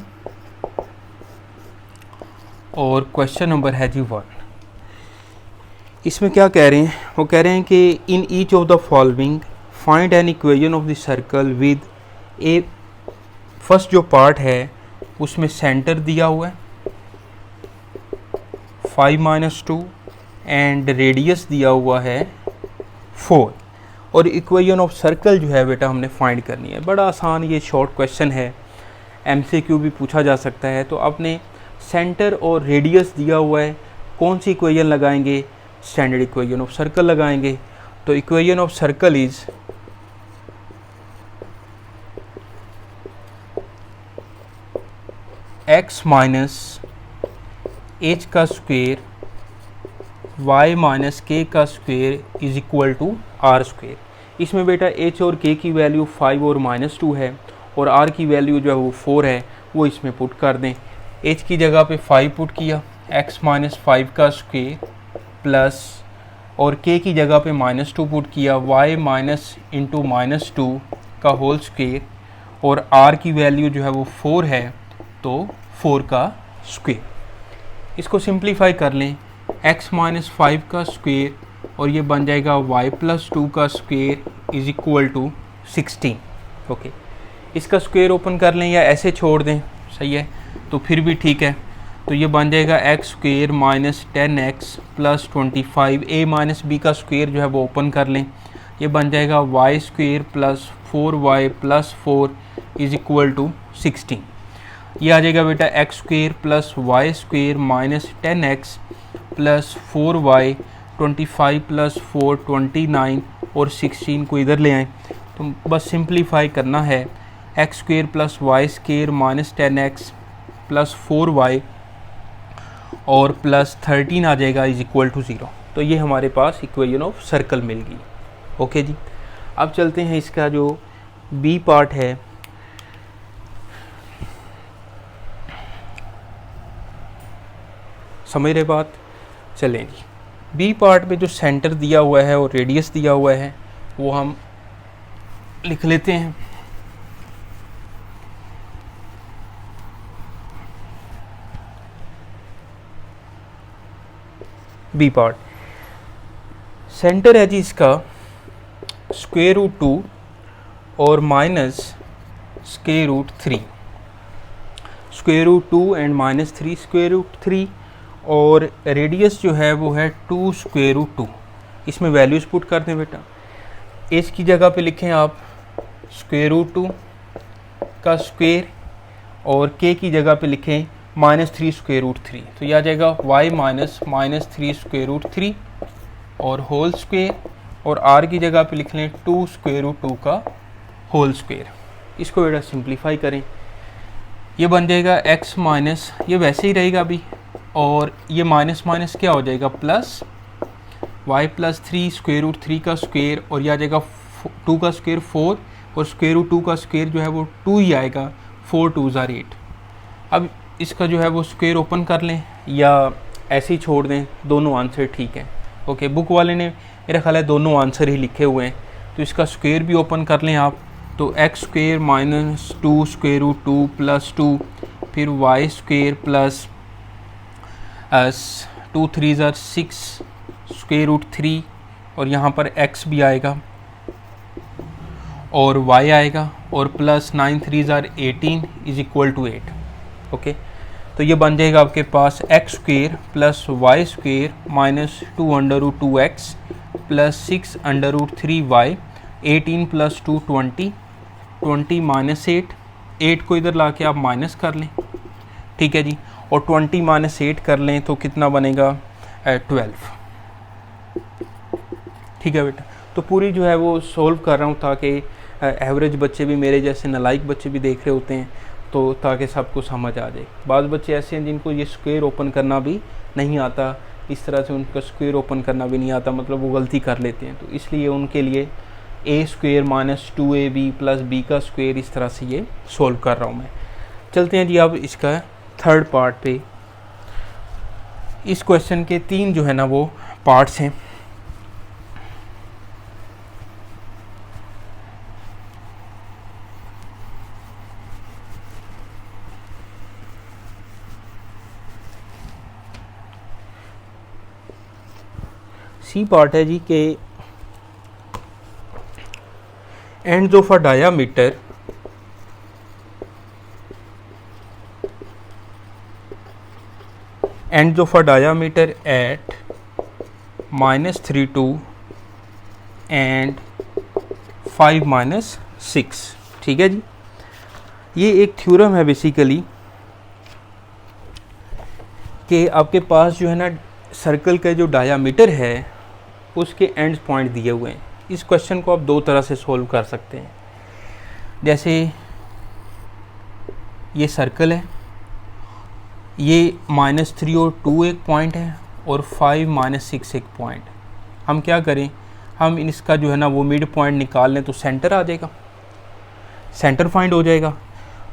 और क्वेश्चन नंबर है जी 1। इसमें क्या कह रहे हैं, वो कह रहे हैं कि in each of the following find an equation of the circle with A, first जो पार्ट है उसमें सेंटर दिया हुआ है 5-2 एंड रेडियस दिया हुआ है 4 और इक्वेशन ऑफ सर्कल जो है बेटा हमने फाइंड करनी है। बड़ा आसान ये शॉर्ट क्वेश्चन है, एमसीक्यू भी पूछा जा सकता है। तो आपने सेंटर और रेडियस दिया हुआ है, कौन सी इक्वेशन लगाएंगे, स्टैंडर्ड इक्वेशन ऑफ सर्कल लगाएंगे। तो equation of circle is x minus H का स्क्वेयर y माइनस के का square is equal to are square. इसमें बेटा h और k की वैल्यू 5 और -2 है और r की वैल्यू जो है वो 4 है, वो इसमें पुट कर दें। h की जगह पे 5 पुट किया, x माइनस 5 का स्क्वेयर प्लस, और k की जगह पे -2 पुट किया, y माइनस इंटू -2 का होल स्क्वेयर, और r की वैल्यू जो है वो 4 है तो 4 का स्क्वेयर। इसको सिंप्लीफाई कर लें, x माइनस 5 का स्क्वेयर और ये बन जाएगा y प्लस 2 का square is equal to 16। Okay, इसका स्क्वेयर ओपन कर लें या ऐसे छोड़ दें, सही है, तो फिर भी ठीक है। तो ये बन जाएगा x square minus 10x plus 25, a minus b का स्क्वेयर जो है वो ओपन कर लें, ये बन जाएगा y square plus 4y plus 4 is equal to 16। ये आ जाएगा बेटा x square plus Y square minus 10x plus 4y, 25 plus 4 29 और 16 को इधर ले आएँ तो बस सिंप्लीफाई करना है। X square plus Y square minus 10x plus 4y और प्लस 13 आ जाएगा इज इक्वल टू 0। तो ये हमारे पास इक्वेशन ऑफ सर्कल मिल गई। ओके जी, अब चलते हैं इसका जो बी पार्ट है। समझ रहे बात? चलें जी, बी पार्ट में जो सेंटर दिया हुआ है और रेडियस दिया हुआ है वो हम लिख लेते हैं। बी पार्ट सेंटर है जी इसका स्क्वेयर रूट 2 और minus square root 3, square root 2 and minus 3 square root 3, और रेडियस जो है वो है 2 स्क्वेयर रूट 2। इसमें वैल्यूज़ पुट कर दें बेटा। एस की जगह पे लिखें आप स्क्वेयर रूट 2 का स्क्वेयर और के की जगह पे लिखें माइनस 3 स्क्वेयर रूट 3। तो यह आ जाएगा y माइनस 3 स्क्वेयर रूट 3 और होल स्क्वेयर, और r की जगह पे लिख लें 2 स्क्वेयर रूट 2 का होल स्क्वेयर। इसको बेटा सिंप्लीफाई करें, ये बन जाएगा x माइनस, ये वैसे ही रहेगा अभी, और ये माइनस माइनस क्या हो जाएगा plus y plus 3 square root 3 का स्क्वेयर, और यह आ जाएगा 2 का स्क्वेयर 4 और स्क्वेयर रूट 2 का स्क्वेयर जो है वो 2 ही आएगा, 4 2 ज़ार 8। अब इसका जो है वो स्क्वेयर ओपन कर लें या ऐसे ही छोड़ दें, दोनों आंसर ठीक है। ओके, बुक वाले ने मेरा ख्याल है दोनों आंसर ही लिखे हुए हैं, तो इसका स्क्वेयर भी ओपन कर लें आप। तो x square minus 2 square root 2 plus 2, फिर वाई स्क्वेयर प्लस 2 3 ज़ार 6 स्क्वेयर रूट 3, और यहाँ पर x भी आएगा और y आएगा, और प्लस 9 3 ज़ार 18 इज इक्वल टू 8। ओके, तो ये बन जाएगा आपके पास X square plus Y square minus 2 under root 2x plus 6 under root 3y, 18 plus 2 20, 20 minus 8 को इधर ला के आप माइनस कर लें, ठीक है जी, और 20 माइनस 8 कर लें तो कितना बनेगा 12। ठीक है बेटा, तो पूरी जो है वो सोल्व कर रहा हूँ ताकि एवरेज बच्चे भी, मेरे जैसे नालायक बच्चे भी देख रहे होते हैं, तो ताकि सबको समझ आ जाए। बाज़ बच्चे ऐसे हैं जिनको ये स्क्वायर ओपन करना भी नहीं आता, इस तरह से उनका स्क्वायर ओपन करना भी नहीं आता, मतलब वो गलती कर लेते हैं, तो इसलिए उनके लिए A square minus 2ab plus B का स्क्वायर इस तरह से ये सोल्व कर रहा हूँ मैं। चलते हैं जी अब इसका थर्ड पार्ट पे। इस क्वेश्चन के 3 जो है ना वो पार्ट्स हैं। सी पार्ट है जी के ends of a diameter at -32 and 5 - 6। ठीक है जी, ये एक थ्योरम है बेसिकली कि आपके पास जो है ना सर्कल का जो डायामीटर है उसके एंड्स पॉइंट दिए हुए हैं। इस क्वेश्चन को आप 2 तरह से सोल्व कर सकते हैं। जैसे ये सर्कल है, ये -3 और 2 एक पॉइंट है और 5 - 6 एक पॉइंट। हम क्या करें, हम इसका जो है ना वो मिड पॉइंट निकाल लें तो सेंटर आ जाएगा, सेंटर फाइंड हो जाएगा।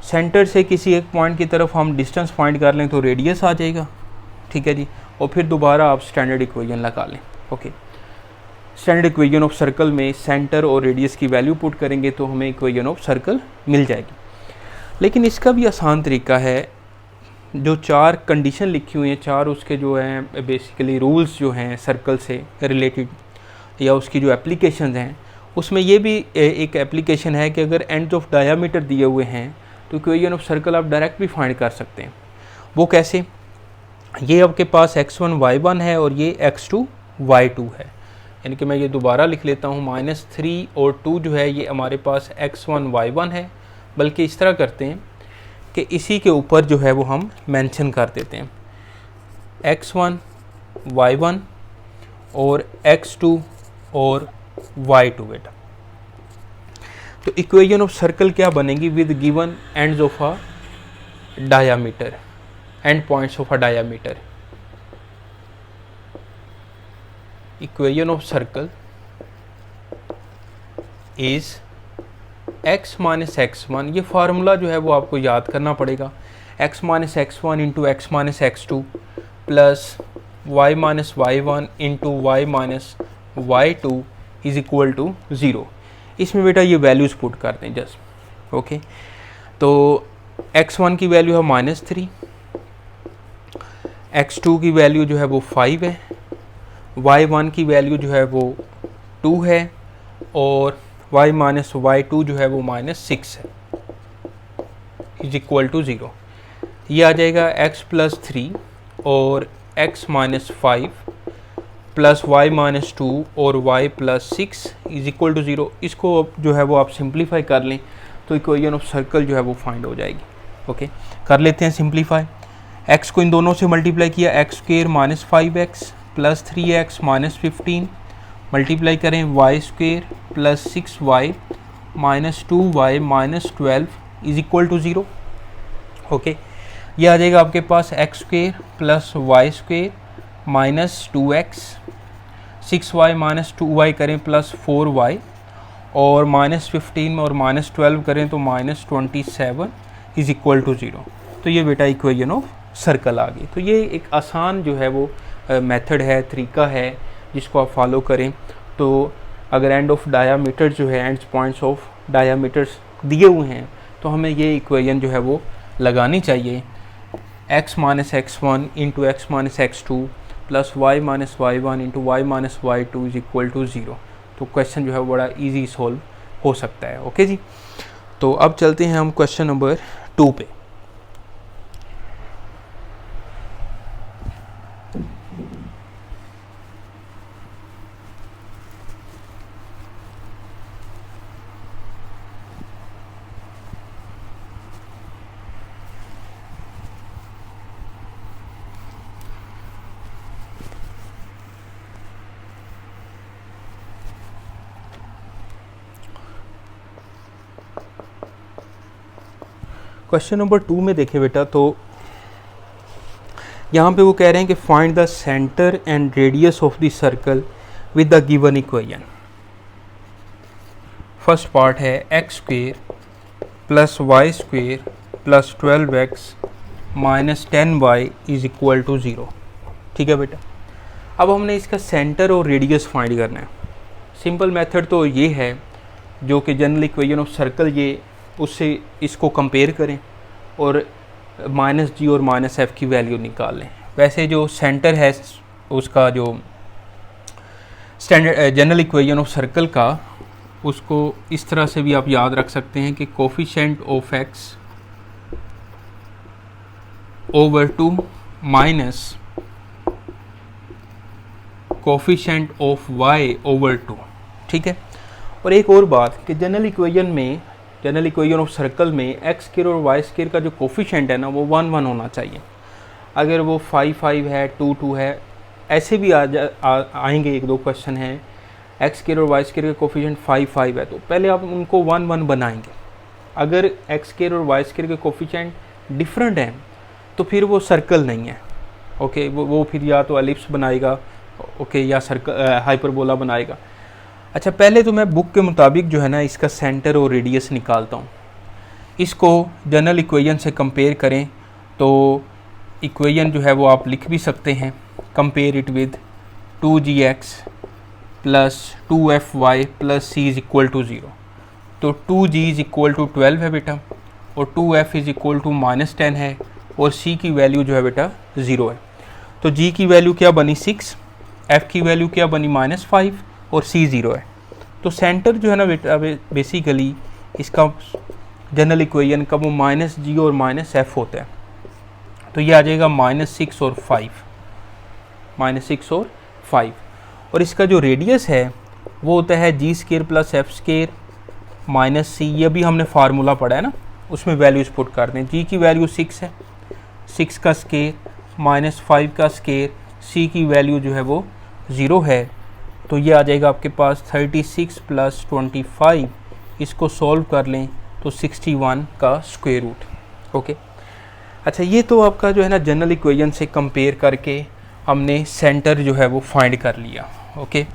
सेंटर से किसी एक पॉइंट की तरफ हम डिस्टेंस फाइंड कर लें तो रेडियस आ जाएगा, ठीक है जी, और फिर दोबारा आप स्टैंडर्ड इक्वेशन लगा लें। Okay, standard equation of circle में सेंटर और रेडियस की वैल्यू पुट करेंगे तो हमें इक्वेशन ऑफ सर्कल मिल जाएगी। लेकिन इसका भी आसान तरीका है, जो चार कंडीशन लिखी हुई हैं, चार उसके जो हैं बेसिकली रूल्स जो हैं सर्कल से रिलेटेड या उसकी जो एप्लीकेशंस हैं, उसमें ये भी एक एप्लीकेशन है कि अगर एंड ऑफ डायामीटर दिए हुए हैं तो इक्वेशन ऑफ सर्कल आप डायरेक्ट भी फाइंड कर सकते हैं। वो कैसे? ये आपके पास x1 y1 है और ये x2 y2 है, यानी कि मैं ये दोबारा लिख लेता हूँ, -3 और 2 जो है ये हमारे पास x1 y1 है। बल्कि इस तरह करते हैं कि इसी के ऊपर जो है वो हम मेंशन कर देते हैं x1 y1 और x2 और y2 बेटा। तो इक्वेशन ऑफ सर्कल क्या बनेगी? With given ends of a diameter, and points of a diameter. Equation of circle is x minus x1, ये फार्मूला जो है वो आपको याद करना पड़ेगा, x minus x1 into x minus x2 plus y minus y1 into y minus y2 is equal to 0। इसमें बेटा ये वैल्यूज़ पुट करते हैं जस्ट। ओके, तो x1 की वैल्यू है -3, x2 की वैल्यू जो है वो 5 है, y1 की वैल्यू जो है वो 2 है और y माइनस y2 जो है वो -6 है, इज इक्वल टू 0। ये आ जाएगा x प्लस 3 और x minus 5 plus y minus 2 और y plus 6 is equal to 0। इसको जो है वो आप सिंप्लीफाई कर लें तो इक्वेशन ऑफ सर्कल जो है वो फाइंड हो जाएगी। ओके, कर लेते हैं सिंप्लीफाई। x को इन दोनों से मल्टीप्लाई किया, X square minus 5x plus 3x minus 15, multiply करें y square plus 6y minus 2y minus 12 is equal to 0। Okay, ये आ जाएगा आपके पास X square plus Y square minus 2x, 6y minus 2y करें प्लस 4y और माइनस 15 और माइनस 12 करें तो माइनस 27 इज इक्वल टू 0। तो ये बेटा इक्वेशन ऑफ सर्कल आ गई। तो ये एक आसान जो है वो मेथड है, तरीका है जिसको आप फॉलो करें। तो अगर एंड ऑफ डायामीटर जो है, एंड पॉइंट्स ऑफ डायामीटर्स दिए हुए हैं तो हमें ये इक्वेशन जो है वो लगानी चाहिए, x minus x1 into x minus x2 plus y minus y1 into y minus y2 is equal to 0। तो क्वेश्चन जो है वो बड़ा इजी सॉल्व हो सकता है। ओके जी, तो अब चलते हैं हम क्वेश्चन नंबर 2 पे। क्वेश्चन नंबर 2 में देखें बेटा, तो यहाँ पे वो कह रहे हैं कि find the centre and radius of the circle with the given equation. First part है x square plus Y square plus 12x minus 10y is equal to 0। ठीक है बेटा, अब हमने इसका सेंटर और रेडियस फाइंड करना है। सिंपल मेथड तो ये है जो कि जनरल इक्वेशन ऑफ सर्कल, ये उससे इसको कंपेयर करें और -g और -f की वैल्यू निकाल लें। वैसे जो सेंटर है उसका, जो standard general equation of circle का, उसको इस तरह से भी आप याद रख सकते हैं कि coefficient of x over 2 minus coefficient of y over 2। ठीक है, और एक और बात कि जनरल इक्वेशन ऑफ सर्कल में एक्स स्क्वायर और वाई स्क्वायर का जो कोफिशिएंट है ना वो 1 1 होना चाहिए। अगर वो 5 5 है, 2 2 है, ऐसे भी आएंगे एक दो क्वेश्चन हैं एक्स स्क्वायर और वाई स्क्वायर का कोफिशिएंट 5 5 है, तो पहले आप उनको 1 1 बनाएंगे। अगर एक्स स्क्वायर और वाई स्क्वायर के कोफिशिएंट डिफरेंट हैं तो फिर वो सर्कल नहीं है। ओके, वो फिर या तो एलिप्स बनाएगा, ओके, या सर्कल हाइपरबोला बनाएगा। अच्छा, पहले तो मैं बुक के मुताबिक जो है ना इसका सेंटर और रेडियस निकालता हूँ। इसको जनरल इक्वेशन से कंपेयर करें तो इक्वेशन जो है वो आप लिख भी सकते हैं, compare it with 2gx plus 2fy plus c is equal to 0। तो 2g इज इक्वल टू 12 है बेटा, और 2f इज इक्वल टू -10 है, और सी की वैल्यू जो है बेटा 0 है। तो जी की वैल्यू क्या बनी 6, एफ की वैल्यू क्या बनी -5 और सी 0 है। तो सेंटर जो है ना बेटा बेसिकली इसका जनरल इक्वेशन का वो -g और -f होता है। तो ये आ जाएगा -6 और 5, -6 और 5। और इसका जो रेडियस है वो होता है g² + f² - c। ये भी हमने फार्मूला पढ़ा है ना, उसमें वैल्यूज़ पुट कर दें। g की वैल्यू 6 है, 6 का स्केयर -5 का स्केयर, c की वैल्यू जो है वो 0 है। तो ये आ जाएगा आपके पास 36 + 25। इसको सॉल्व कर लें तो 61 का स्क्वायर रूट। ओके, अच्छा ये तो आपका जो है ना जनरल इक्वेशन से कंपेयर करके हमने सेंटर जो है वो फाइंड कर लिया। ओके,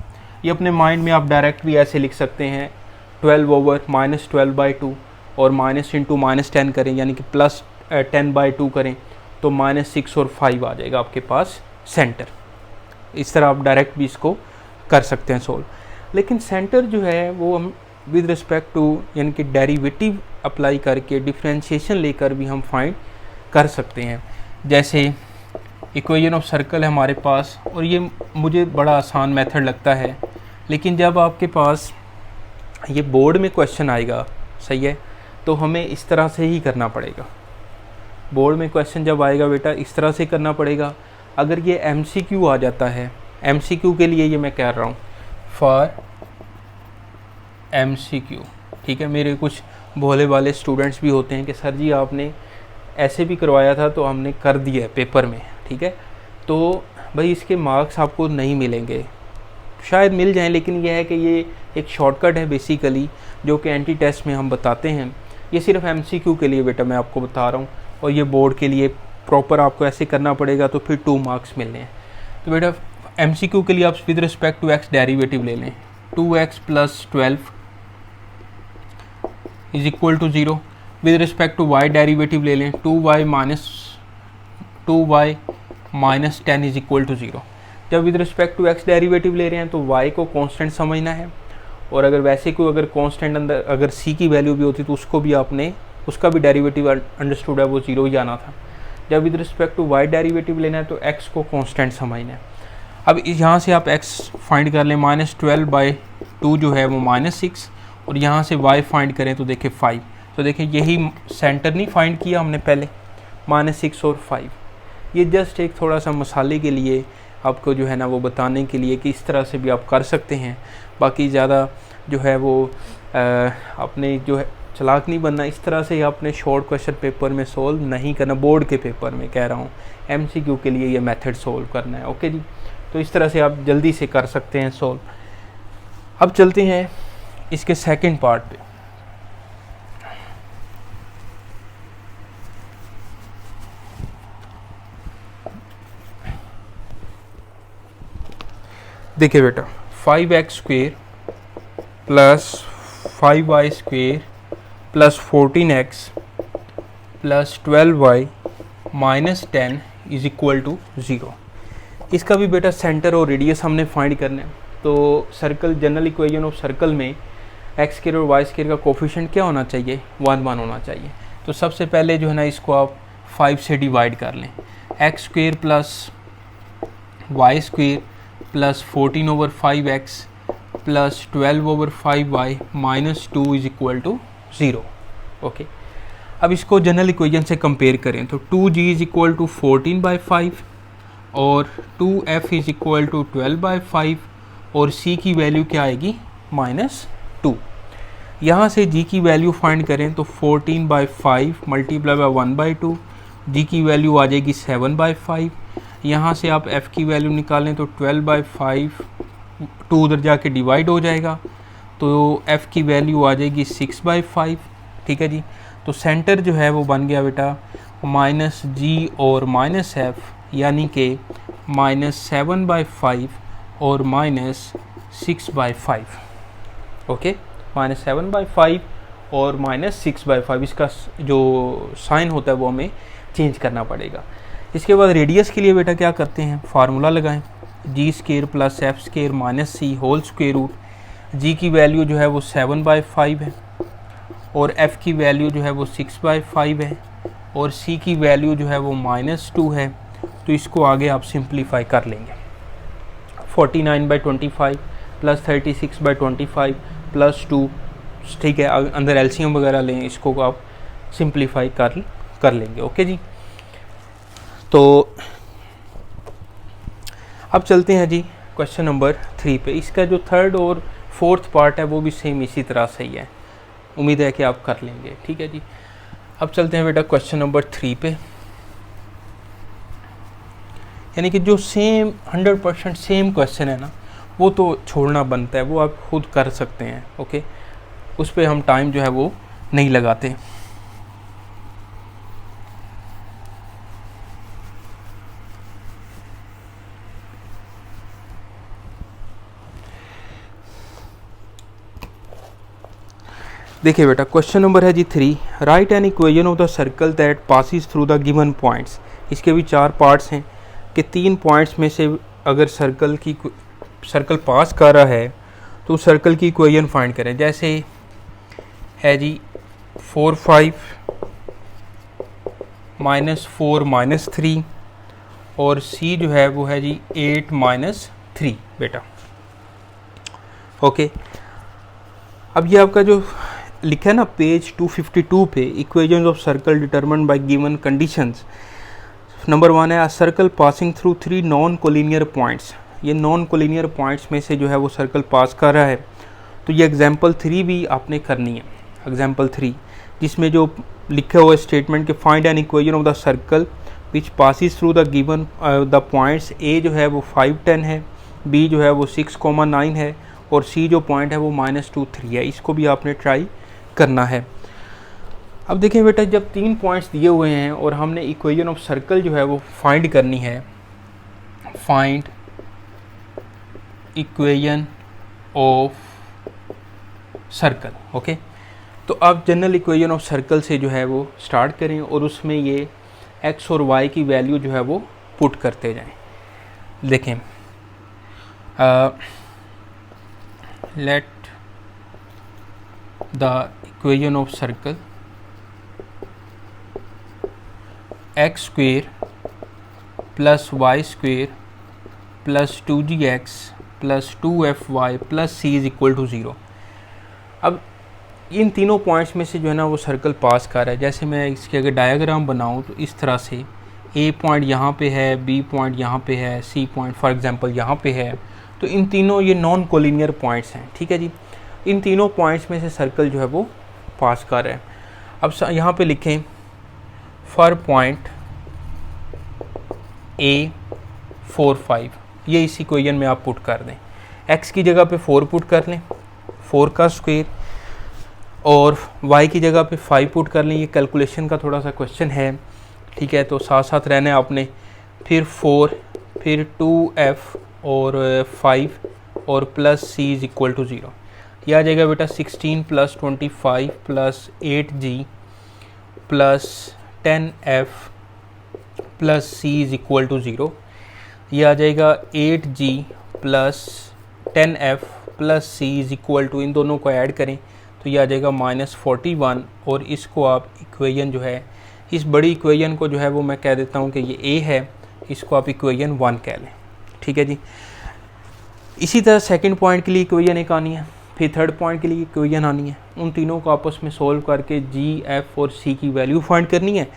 ये अपने माइंड में आप डायरेक्ट भी ऐसे लिख सकते हैं 12/-12/2 और -10 करें यानी कि +10/2 करें तो -6 और 5 आ जाएगा आपके पास सेंटर। इस तरह आप डायरेक्ट भी इसको कर सकते हैं सोल्व। लेकिन सेंटर जो है वो हम विद रिस्पेक्ट टू यानी कि डेरिवेटिव अप्लाई करके डिफरेंशिएशन लेकर भी हम फाइंड कर सकते हैं। जैसे इक्वेशन ऑफ सर्कल है हमारे पास, और ये मुझे बड़ा आसान मेथड लगता है, लेकिन जब आपके पास ये बोर्ड में क्वेश्चन आएगा, सही है, तो हमें इस तरह से ही करना पड़ेगा। बोर्ड में क्वेश्चन जब आएगा बेटा इस तरह से करना पड़ेगा। अगर ये MCQ आ जाता है, MCQ के लिए ये मैं कह रहा हूँ फॉर MCQ, ठीक है। मेरे कुछ भोले वाले स्टूडेंट्स भी होते हैं कि सर जी आपने ऐसे भी करवाया था तो हमने कर दिया है पेपर में, ठीक है, तो भाई इसके मार्क्स आपको नहीं मिलेंगे, शायद मिल जाएं, लेकिन यह है कि ये एक शॉर्टकट है बेसिकली जो कि एंटी टेस्ट में हम बताते हैं। ये सिर्फ MCQ के लिए बेटा मैं आपको बता रहा हूँ, और ये बोर्ड के लिए प्रॉपर आपको ऐसे करना पड़ेगा तो फिर 2 मार्क्स मिलने हैं। तो बेटा MCQ के लिए आप with respect to x derivative ले लें। 2x + 12 = 0। With respect to y derivative ले लें। 2y - 10 = 0। जब with respect to x derivative ले रहे हैं तो y को कांस्टेंट समझना है, और अगर वैसे कोई अगर कांस्टेंट अंदर अगर c की वैल्यू भी होती तो उसको भी आपने उसका भी डेरिवेटिव अंडरस्टूड है वो 0 ही आना था। जब with respect to y derivative लेना है तो x को कांस्टेंट समझना है। अब यहाँ से आप x फाइंड कर लें, -12/2 जो है वो -6, और यहाँ से y फाइंड करें तो देखिए 5। तो देखिए यही सेंटर नहीं फाइंड किया हमने पहले, -6 और 5। ये जस्ट एक थोड़ा सा मसाले के लिए आपको जो है ना वो बताने के लिए कि इस तरह से भी आप कर सकते हैं। बाकी ज़्यादा जो है वो अपने जो है चालाक नहीं बनना, इस तरह से आपने शॉर्ट क्वेश्चन पेपर में सोल्व नहीं करना, बोर्ड के पेपर में कह रहा हूँ, MCQ के लिए ये मेथड सोल्व करना है। ओके जी, तो इस तरह से आप जल्दी से कर सकते हैं सोल्व। अब चलते हैं इसके सेकंड पार्ट पे। देखिए बेटा 5x² + 5y² + 14x + 12y - 10 = 0। इसका भी बेटा सेंटर और रेडियस हमने फाइंड करना है। तो circle general equation of circle में x² और y² का कोफिशिएंट क्या होना चाहिए, 1 1 होना चाहिए। तो सबसे पहले जो है ना इसको आप 5 से डिवाइड कर लें। x² + y² + 14/5x + 12/5y - 2 = 0। Okay, अब इसको जनरल इक्वेशन से कंपेयर करें तो 2g = 14/5 और 2f = 12/5 और c की वैल्यू क्या आएगी -2। यहाँ से g की वैल्यू फाइंड करें तो 14/5 × 1/2, g की वैल्यू आ जाएगी 7/5। यहाँ से आप f की वैल्यू निकालें तो 12/5, 2 उधर जाके डिवाइड हो जाएगा तो f की वैल्यू आ जाएगी 6/5। ठीक है जी, तो सेंटर जो है वो बन गया बेटा -g और -f, यानी कि -7/5 और -6/5। ओके, -7/5 और -6/5, इसका जो साइन होता है वो हमें चेंज करना पड़ेगा। इसके बाद रेडियस के लिए बेटा क्या करते हैं, फार्मूला लगाएं, g² + f² - c whole square root. g की वैल्यू जो है वो 7/5 है और f की वैल्यू जो है वो 6/5 है। और सी की वैल्यू जो है वो -2 है, तो इसको आगे आप सिंप्लीफाई कर लेंगे। 49/25 प्लस 36/25 प्लस 2, ठीक है, अंदर एलसीएम वगैरह लें, इसको आप सिंप्लीफाई कर लेंगे। ओके जी, तो अब चलते हैं जी क्वेश्चन नंबर 3 पे। इसका जो थर्ड और फोर्थ पार्ट है वो भी सेम इसी तरह से ही है, उम्मीद है कि आप कर लेंगे। ठीक है जी, अब चलते हैं बेटा क्वेश्चन नंबर 3 पे। यानी कि जो सेम 100% सेम क्वेश्चन है ना, वो तो छोड़ना बनता है, वो आप खुद कर सकते हैं। ओके, उस पर हम टाइम जो है वो नहीं लगाते। देखिए बेटा, क्वेश्चन नंबर है जी 3, right N equation of the circle that passes through the given points. इसके भी 4 पार्ट्स हैं कि 3 पॉइंट्स में से अगर सर्कल पास कर रहा है तो सर्कल की इक्वेशन फाइंड करें। जैसे है जी 4 5 -4 -3 और सी जो है वो है जी 8 -3 बेटा। ओके, अब ये आपका जो लिखा है ना पेज 252 पे, equations of circle determined bye given conditions. Number 1 है, a circle passing through 3 non collinear points. ये नॉन कोलिनियर पॉइंट्स में से जो है वो सर्कल पास कर रहा है, तो ये एग्जांपल 3 भी आपने करनी है। एग्जांपल 3 जिसमें जो लिखा हुआ स्टेटमेंट के find an equation of the circle which passes through the given the points. A जो है वो 5 10 है, बी जो है वो 6,9 है और सी जो पॉइंट है वो -2 3 है। इसको भी आपने ट्राई करना है। अब देखिए बेटा, जब 3 पॉइंट्स दिए हुए हैं और हमने इक्वेशन ऑफ सर्कल जो है वो फाइंड करनी है, find equation of circle. Okay, तो आप जनरल इक्वेशन ऑफ सर्कल से जो है वो स्टार्ट करें और उसमें ये x और y की वैल्यू जो है वो पुट करते जाएं। देखें, let the equation of circle x² plus y² plus 2gx plus 2fy plus c is equal to 0। अब इन तीनों पॉइंट्स में से जो है ना वो सर्कल पास कर रहा है। जैसे मैं इसके अगर डायग्राम बनाऊं तो इस तरह से a पॉइंट यहाँ पे है, b पॉइंट यहाँ पे है, c पॉइंट फॉर एग्जांपल यहाँ पे है। तो इन तीनों ये नॉन कोलिनियर पॉइंट्स हैं। ठीक है जी, इन तीनों पॉइंट्स में से सर्कल जो है वो पास कर रहा है। अब यहाँ पे लिखें फॉर पॉइंट a 4 5, ये इस इक्वेशन में आप पुट कर दें। x की जगह पे 4 पुट कर लें, 4 का स्क्वायर, और y की जगह पे 5 पुट कर लें। ये कैलकुलेशन का थोड़ा सा क्वेश्चन है, ठीक है, तो साथ साथ रहना है आपने। फिर 4, फिर 2f और 5 और plus c is equal to 0। यह आ जाएगा बेटा 16 plus 25 plus 8g plus 10f plus c is equal to 0। यह आ जाएगा 8g plus 10f plus c is equal to, इन दोनों को ऐड करें तो यह आ जाएगा -41। और इसको आप इक्वेशन जो है, इस बड़ी इक्वेशन को जो है वो मैं कह देता हूँ कि ये a है, इसको आप इक्वेशन 1 कह लें। ठीक है जी, इसी तरह सेकंड पॉइंट के लिए इक्वेशन एक आनी है, फिर थर्ड पॉइंट के लिए इक्वेशन आनी है। उन तीनों को आपस में सोल्व करके g, f और c की वैल्यू फाइंड करनी है।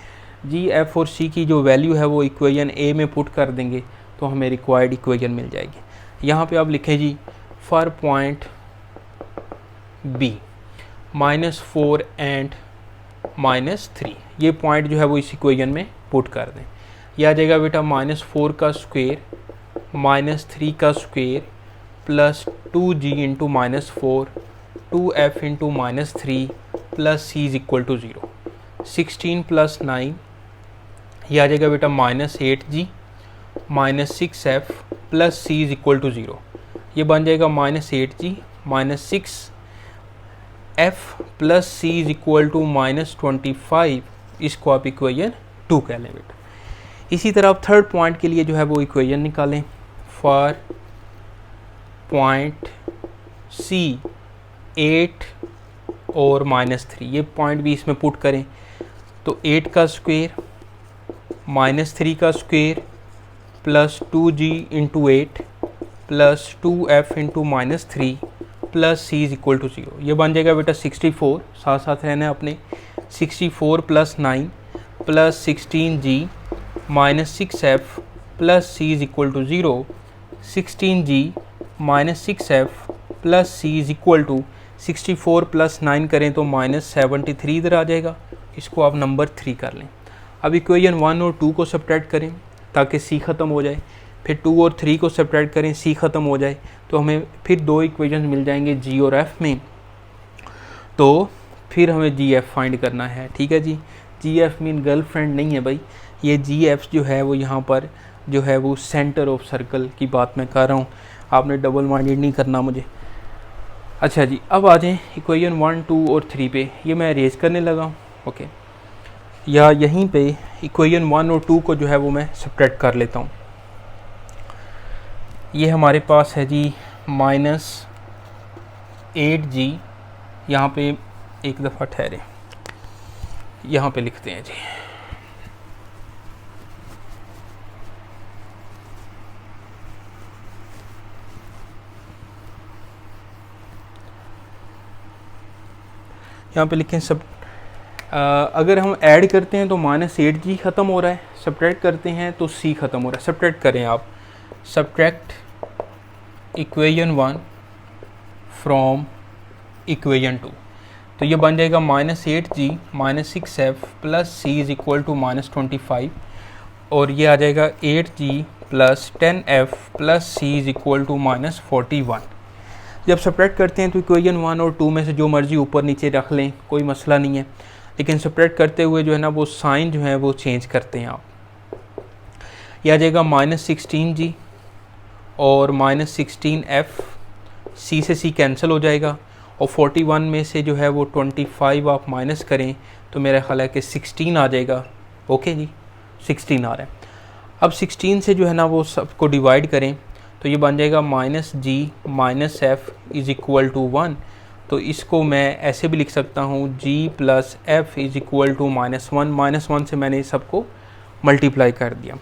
g, f और c की जो वैल्यू है वो इक्वेशन a में पुट कर देंगे तो हमें रिक्वायर्ड इक्वेशन मिल जाएगी। यहाँ पे आप लिखें जी फॉर पॉइंट b -4 एंड -3, ये पॉइंट जो है वो इस इक्वेशन में पुट कर दें। यह आ जाएगा बेटा -4 का स्क्वायर -3 का square plus 2g into -4 2f into -3 plus c is equal to 0। 16 plus 9, यह आ जाएगा बेटा -8g -6f plus c is equal to 0। ये बन जाएगा -8g -6f plus c is equal to -25। इसको आप इक्वेशन 2 कह लें बेटा। इसी तरह आप थर्ड पॉइंट के लिए जो है वो इक्वेशन निकालें। फॉर पॉइंट c 8 और -3, ये पॉइंट भी इसमें पुट करें तो 8 का स्क्वायर -3 का square plus 2g into 8 plus 2f into -3 plus c is equal to 0। ये बन जाएगा बेटा 64, साथ साथ रहना है अपने, 64 plus 9 plus 16g minus 6f plus c is equal to 0। 16g minus 6f plus c is equal to 64 plus 9 करें तो -73 इधर आ जाएगा। इसको आप नंबर 3 कर लें। अब इक्वेशन 1 और 2 को सब्ट्रैक्ट करें ताकि c ख़त्म हो जाए, फिर 2 और 3 को सब्ट्रैक्ट करें, c ख़त्म हो जाए, तो हमें फिर 2 इक्वेशन मिल जाएंगे g और f में। तो फिर हमें gf फाइंड करना है, ठीक है जी। gf मीन गर्लफ्रेंड नहीं है भाई, ये gf जो है वो यहाँ पर जो है वो सेंटर ऑफ सर्कल की बात मैं कर रहा हूँ, आपने डबल माइंडेड नहीं करना मुझे। अच्छा जी, अब आ जाएँ इक्वेशन 1, 2 और 3 पे। ये मैं अरेज करने लगा हूँ, ओके। या यहीं पे इक्वेशन 1 और 2 को जो है वो मैं सब्ट्रैक्ट कर लेता हूँ। ये हमारे पास है जी -8g, यहाँ पे एक दफ़ा ठहरे, यहाँ पे लिखते हैं जी। यहाँ पे लिखें सब, अगर हम ऐड करते हैं तो -8g ख़त्म हो रहा है, सब्ट्रैक्ट करते हैं तो c ख़त्म हो रहा है। सब्ट्रैक्ट करें आप, सब्ट्रैक्ट इक्वेशन 1 फ्रॉम इक्वेशन 2, तो ये बन जाएगा -8g minus 6f plus c is equal to -25, और ये आ जाएगा 8g plus 10f plus c is equal to -41। जब सब्ट्रैक्ट करते हैं तो इक्वेशन 1 और 2 में से जो मर्जी ऊपर नीचे रख लें, कोई मसला नहीं है, लेकिन सब्ट्रैक्ट करते हुए जो है ना वो साइन जो है वो चेंज करते हैं आप। यह आ जाएगा -16g और -16f, c से c कैंसिल हो जाएगा, और 41 में से जो है वो 25 आप माइनस करें तो मेरा ख्याल है कि 16 आ जाएगा। ओके जी, 16 आ रहा है। अब 16 से जो है ना वो सबको डिवाइड करें तो ये बन जाएगा -g minus f is equal to 1। तो इसको मैं ऐसे भी लिख सकता हूँ g plus f is equal to -1, -1 से मैंने सबको मल्टीप्लाई कर दिया।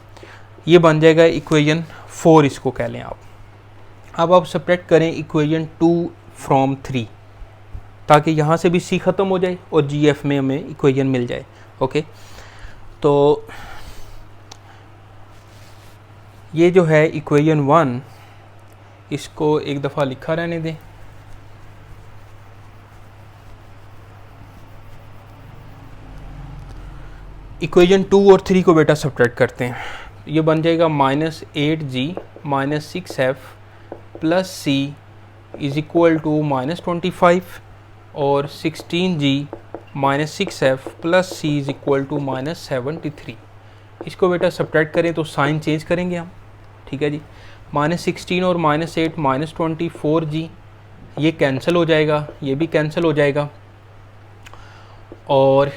ये बन जाएगा इक्वेशन 4, इसको कह लें आप। अब आप सब्ट्रैक्ट करें इक्वेशन 2 फ्रॉम 3, ताकि यहाँ से भी c ख़त्म हो जाए और gf में हमें इक्वेशन मिल जाए। ओके, तो ये जो है इक्वेशन 1, इसको एक दफ़ा लिखा रहने दें। इक्वेशन 2 और 3 को बेटा सब्ट्रैक्ट करते हैं, ये बन जाएगा -8g minus 6f plus c is equal to -25, और 16g minus 6f plus c is equal to -73। इसको बेटा सब्ट्रैक्ट करें तो साइन चेंज करेंगे हम, ठीक है जी। -16 और -8 -24g, ये कैंसिल हो जाएगा, ये भी कैंसिल हो जाएगा, और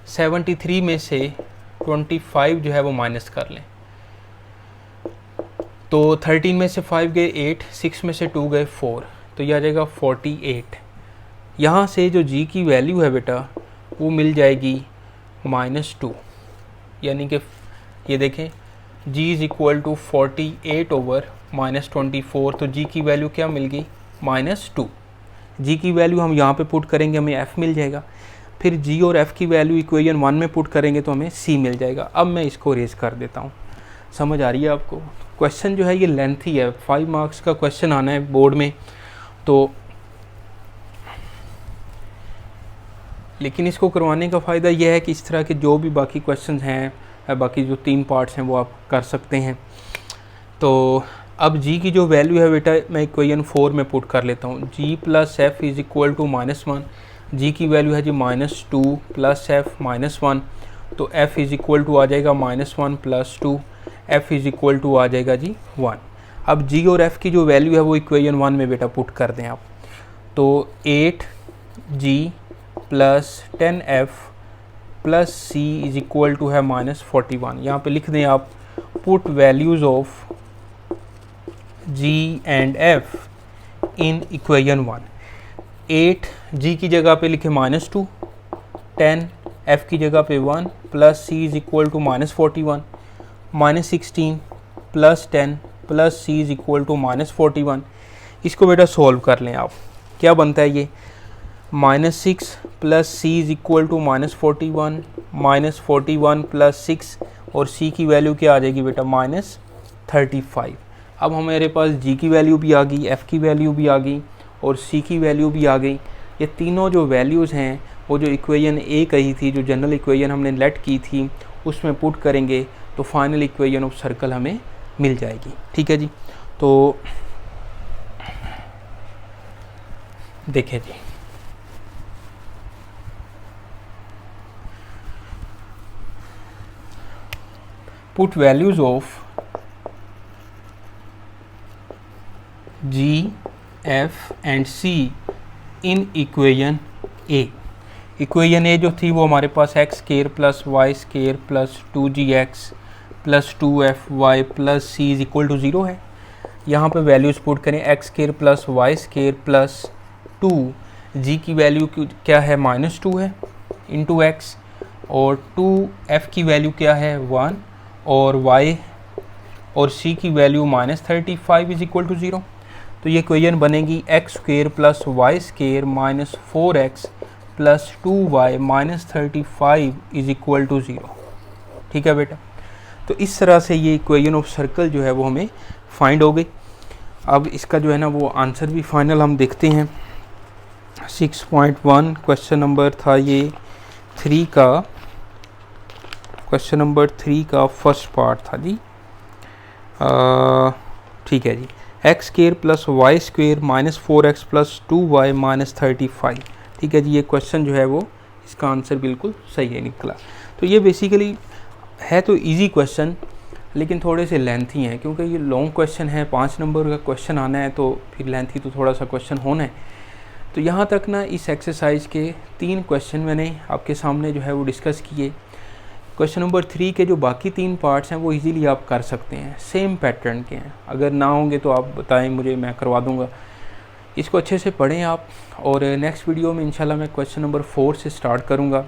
73 में से 25 जो है वो माइनस कर लें तो 13 में से 5 गए 8, 6 में से 2 गए 4, तो यह आ जाएगा 48। यहाँ से जो g की वैल्यू है बेटा वो मिल जाएगी -2, यानी कि ये देखें g is equal to 48 over -24, तो g की वैल्यू क्या मिल गई -2। g की वैल्यू हम यहाँ पे पुट करेंगे, हमें f मिल जाएगा। फिर g और f की वैल्यू इक्वेशन 1 में पुट करेंगे तो हमें c मिल जाएगा। अब मैं इसको रेज कर देता हूँ, समझ आ रही है आपको? क्वेश्चन जो है ये लेंथी है, 5 मार्क्स का क्वेश्चन आना है बोर्ड में, तो लेकिन इसको करवाने का फ़ायदा यह है कि इस तरह के जो भी बाकी क्वेश्चन हैं, बाकी जो 3 पार्ट्स हैं वो आप कर सकते हैं। तो अब g की जो वैल्यू है बेटा मैं इक्वेशन 4 में पुट कर लेता हूँ। g plus F is equal to -1, g की वैल्यू है जी -2 प्लस एफ -1, तो f इज़ इक्वल टू आ जाएगा -1 plus 2, f is equal to आ जाएगा जी 1। अब g और f की जो वैल्यू है वो इक्वेशन 1 में बेटा पुट कर दें आप, तो 8g plus 10f plus c is equal to है -41। यहाँ पे लिख दें आप put values of g and f in equation 1। 8 g की जगह पे लिखे -2, 10 f की जगह पे 1 plus c is equal to -41 -16 plus 10 plus c is equal to -41। इसको बेटा सॉल्व कर लें आप, क्या बनता है ये -6 plus c is equal to -41 -41 plus 6 और c की वैल्यू क्या आ जाएगी बेटा -35। अब हमारे पास g की वैल्यू भी आ गई, f की वैल्यू भी आ गई और c की वैल्यू भी आ गई। ये तीनों जो वैल्यूज़ हैं वो जो इक्वेशन ए कही थी, जो जनरल इक्वेशन हमने लेट की थी, उसमें पुट करेंगे तो फाइनल इक्वेशन ऑफ सर्कल हमें मिल जाएगी। ठीक है जी, तो देखें जी, put values of g, f and c in equation A. Equation A जो थी वो हमारे पास X square plus Y square plus 2gx plus 2fy plus c is equal to 0 है। यहाँ पे वैल्यूज़ पुट करें, X square plus Y square plus 2, g की वैल्यू क्या है -2 है इंटू एक्स, और 2f की वैल्यू क्या है 1 और y और c की वैल्यू -35 इज इक्वल टू 0। तो ये इक्वेशन बनेगी x square plus Y square minus 4x plus 2y minus 35 is equal to 0। ठीक है बेटा, तो इस तरह से ये इक्वेशन ऑफ सर्कल जो है वो हमें फाइंड हो गई। अब इसका जो है ना वो आंसर भी फाइनल हम देखते हैं। 6.1 क्वेश्चन नंबर था ये 3 का, क्वेश्चन नंबर 3 का फर्स्ट पार्ट था जी। ठीक है जी, X square plus Y square minus 4x plus 2y minus 35। ठीक है जी, ये क्वेश्चन जो है वो इसका आंसर बिल्कुल सही है निकला। तो ये बेसिकली है तो इजी क्वेश्चन, लेकिन थोड़े से लेंथी हैं, क्योंकि ये लॉन्ग क्वेश्चन है, 5 नंबर का क्वेश्चन आना है तो फिर लेंथी तो थोड़ा सा क्वेश्चन होना है। तो यहाँ तक ना इस एक्सरसाइज के 3 क्वेश्चन मैंने आपके सामने जो है वो डिस्कस किए। क्वेश्चन नंबर 3 के जो बाकी 3 पार्ट्स हैं वो इजीली आप कर सकते हैं, सेम पैटर्न के हैं। अगर ना होंगे तो आप बताएं मुझे, मैं करवा दूंगा। इसको अच्छे से पढ़ें आप, और नेक्स्ट वीडियो में इंशाल्लाह मैं क्वेश्चन नंबर 4 से स्टार्ट करूंगा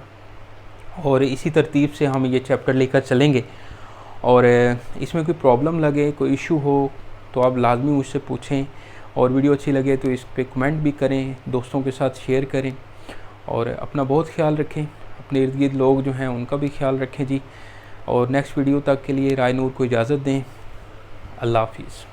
और इसी तरतीब से हम ये चैप्टर लेकर चलेंगे। और इसमें कोई प्रॉब्लम लगे, कोई इशू हो तो आप लाजमी मुझसे पूछें, और वीडियो अच्छी लगे तो इस पर कमेंट भी करें, दोस्तों के साथ शेयर करें, और अपना बहुत ख्याल रखें, अपने इर्द गिर्द लोग जो हैं उनका भी ख्याल रखें जी। और नेक्स्ट वीडियो तक के लिए राय नूर को इजाज़त दें। अल्लाह हाफिज़।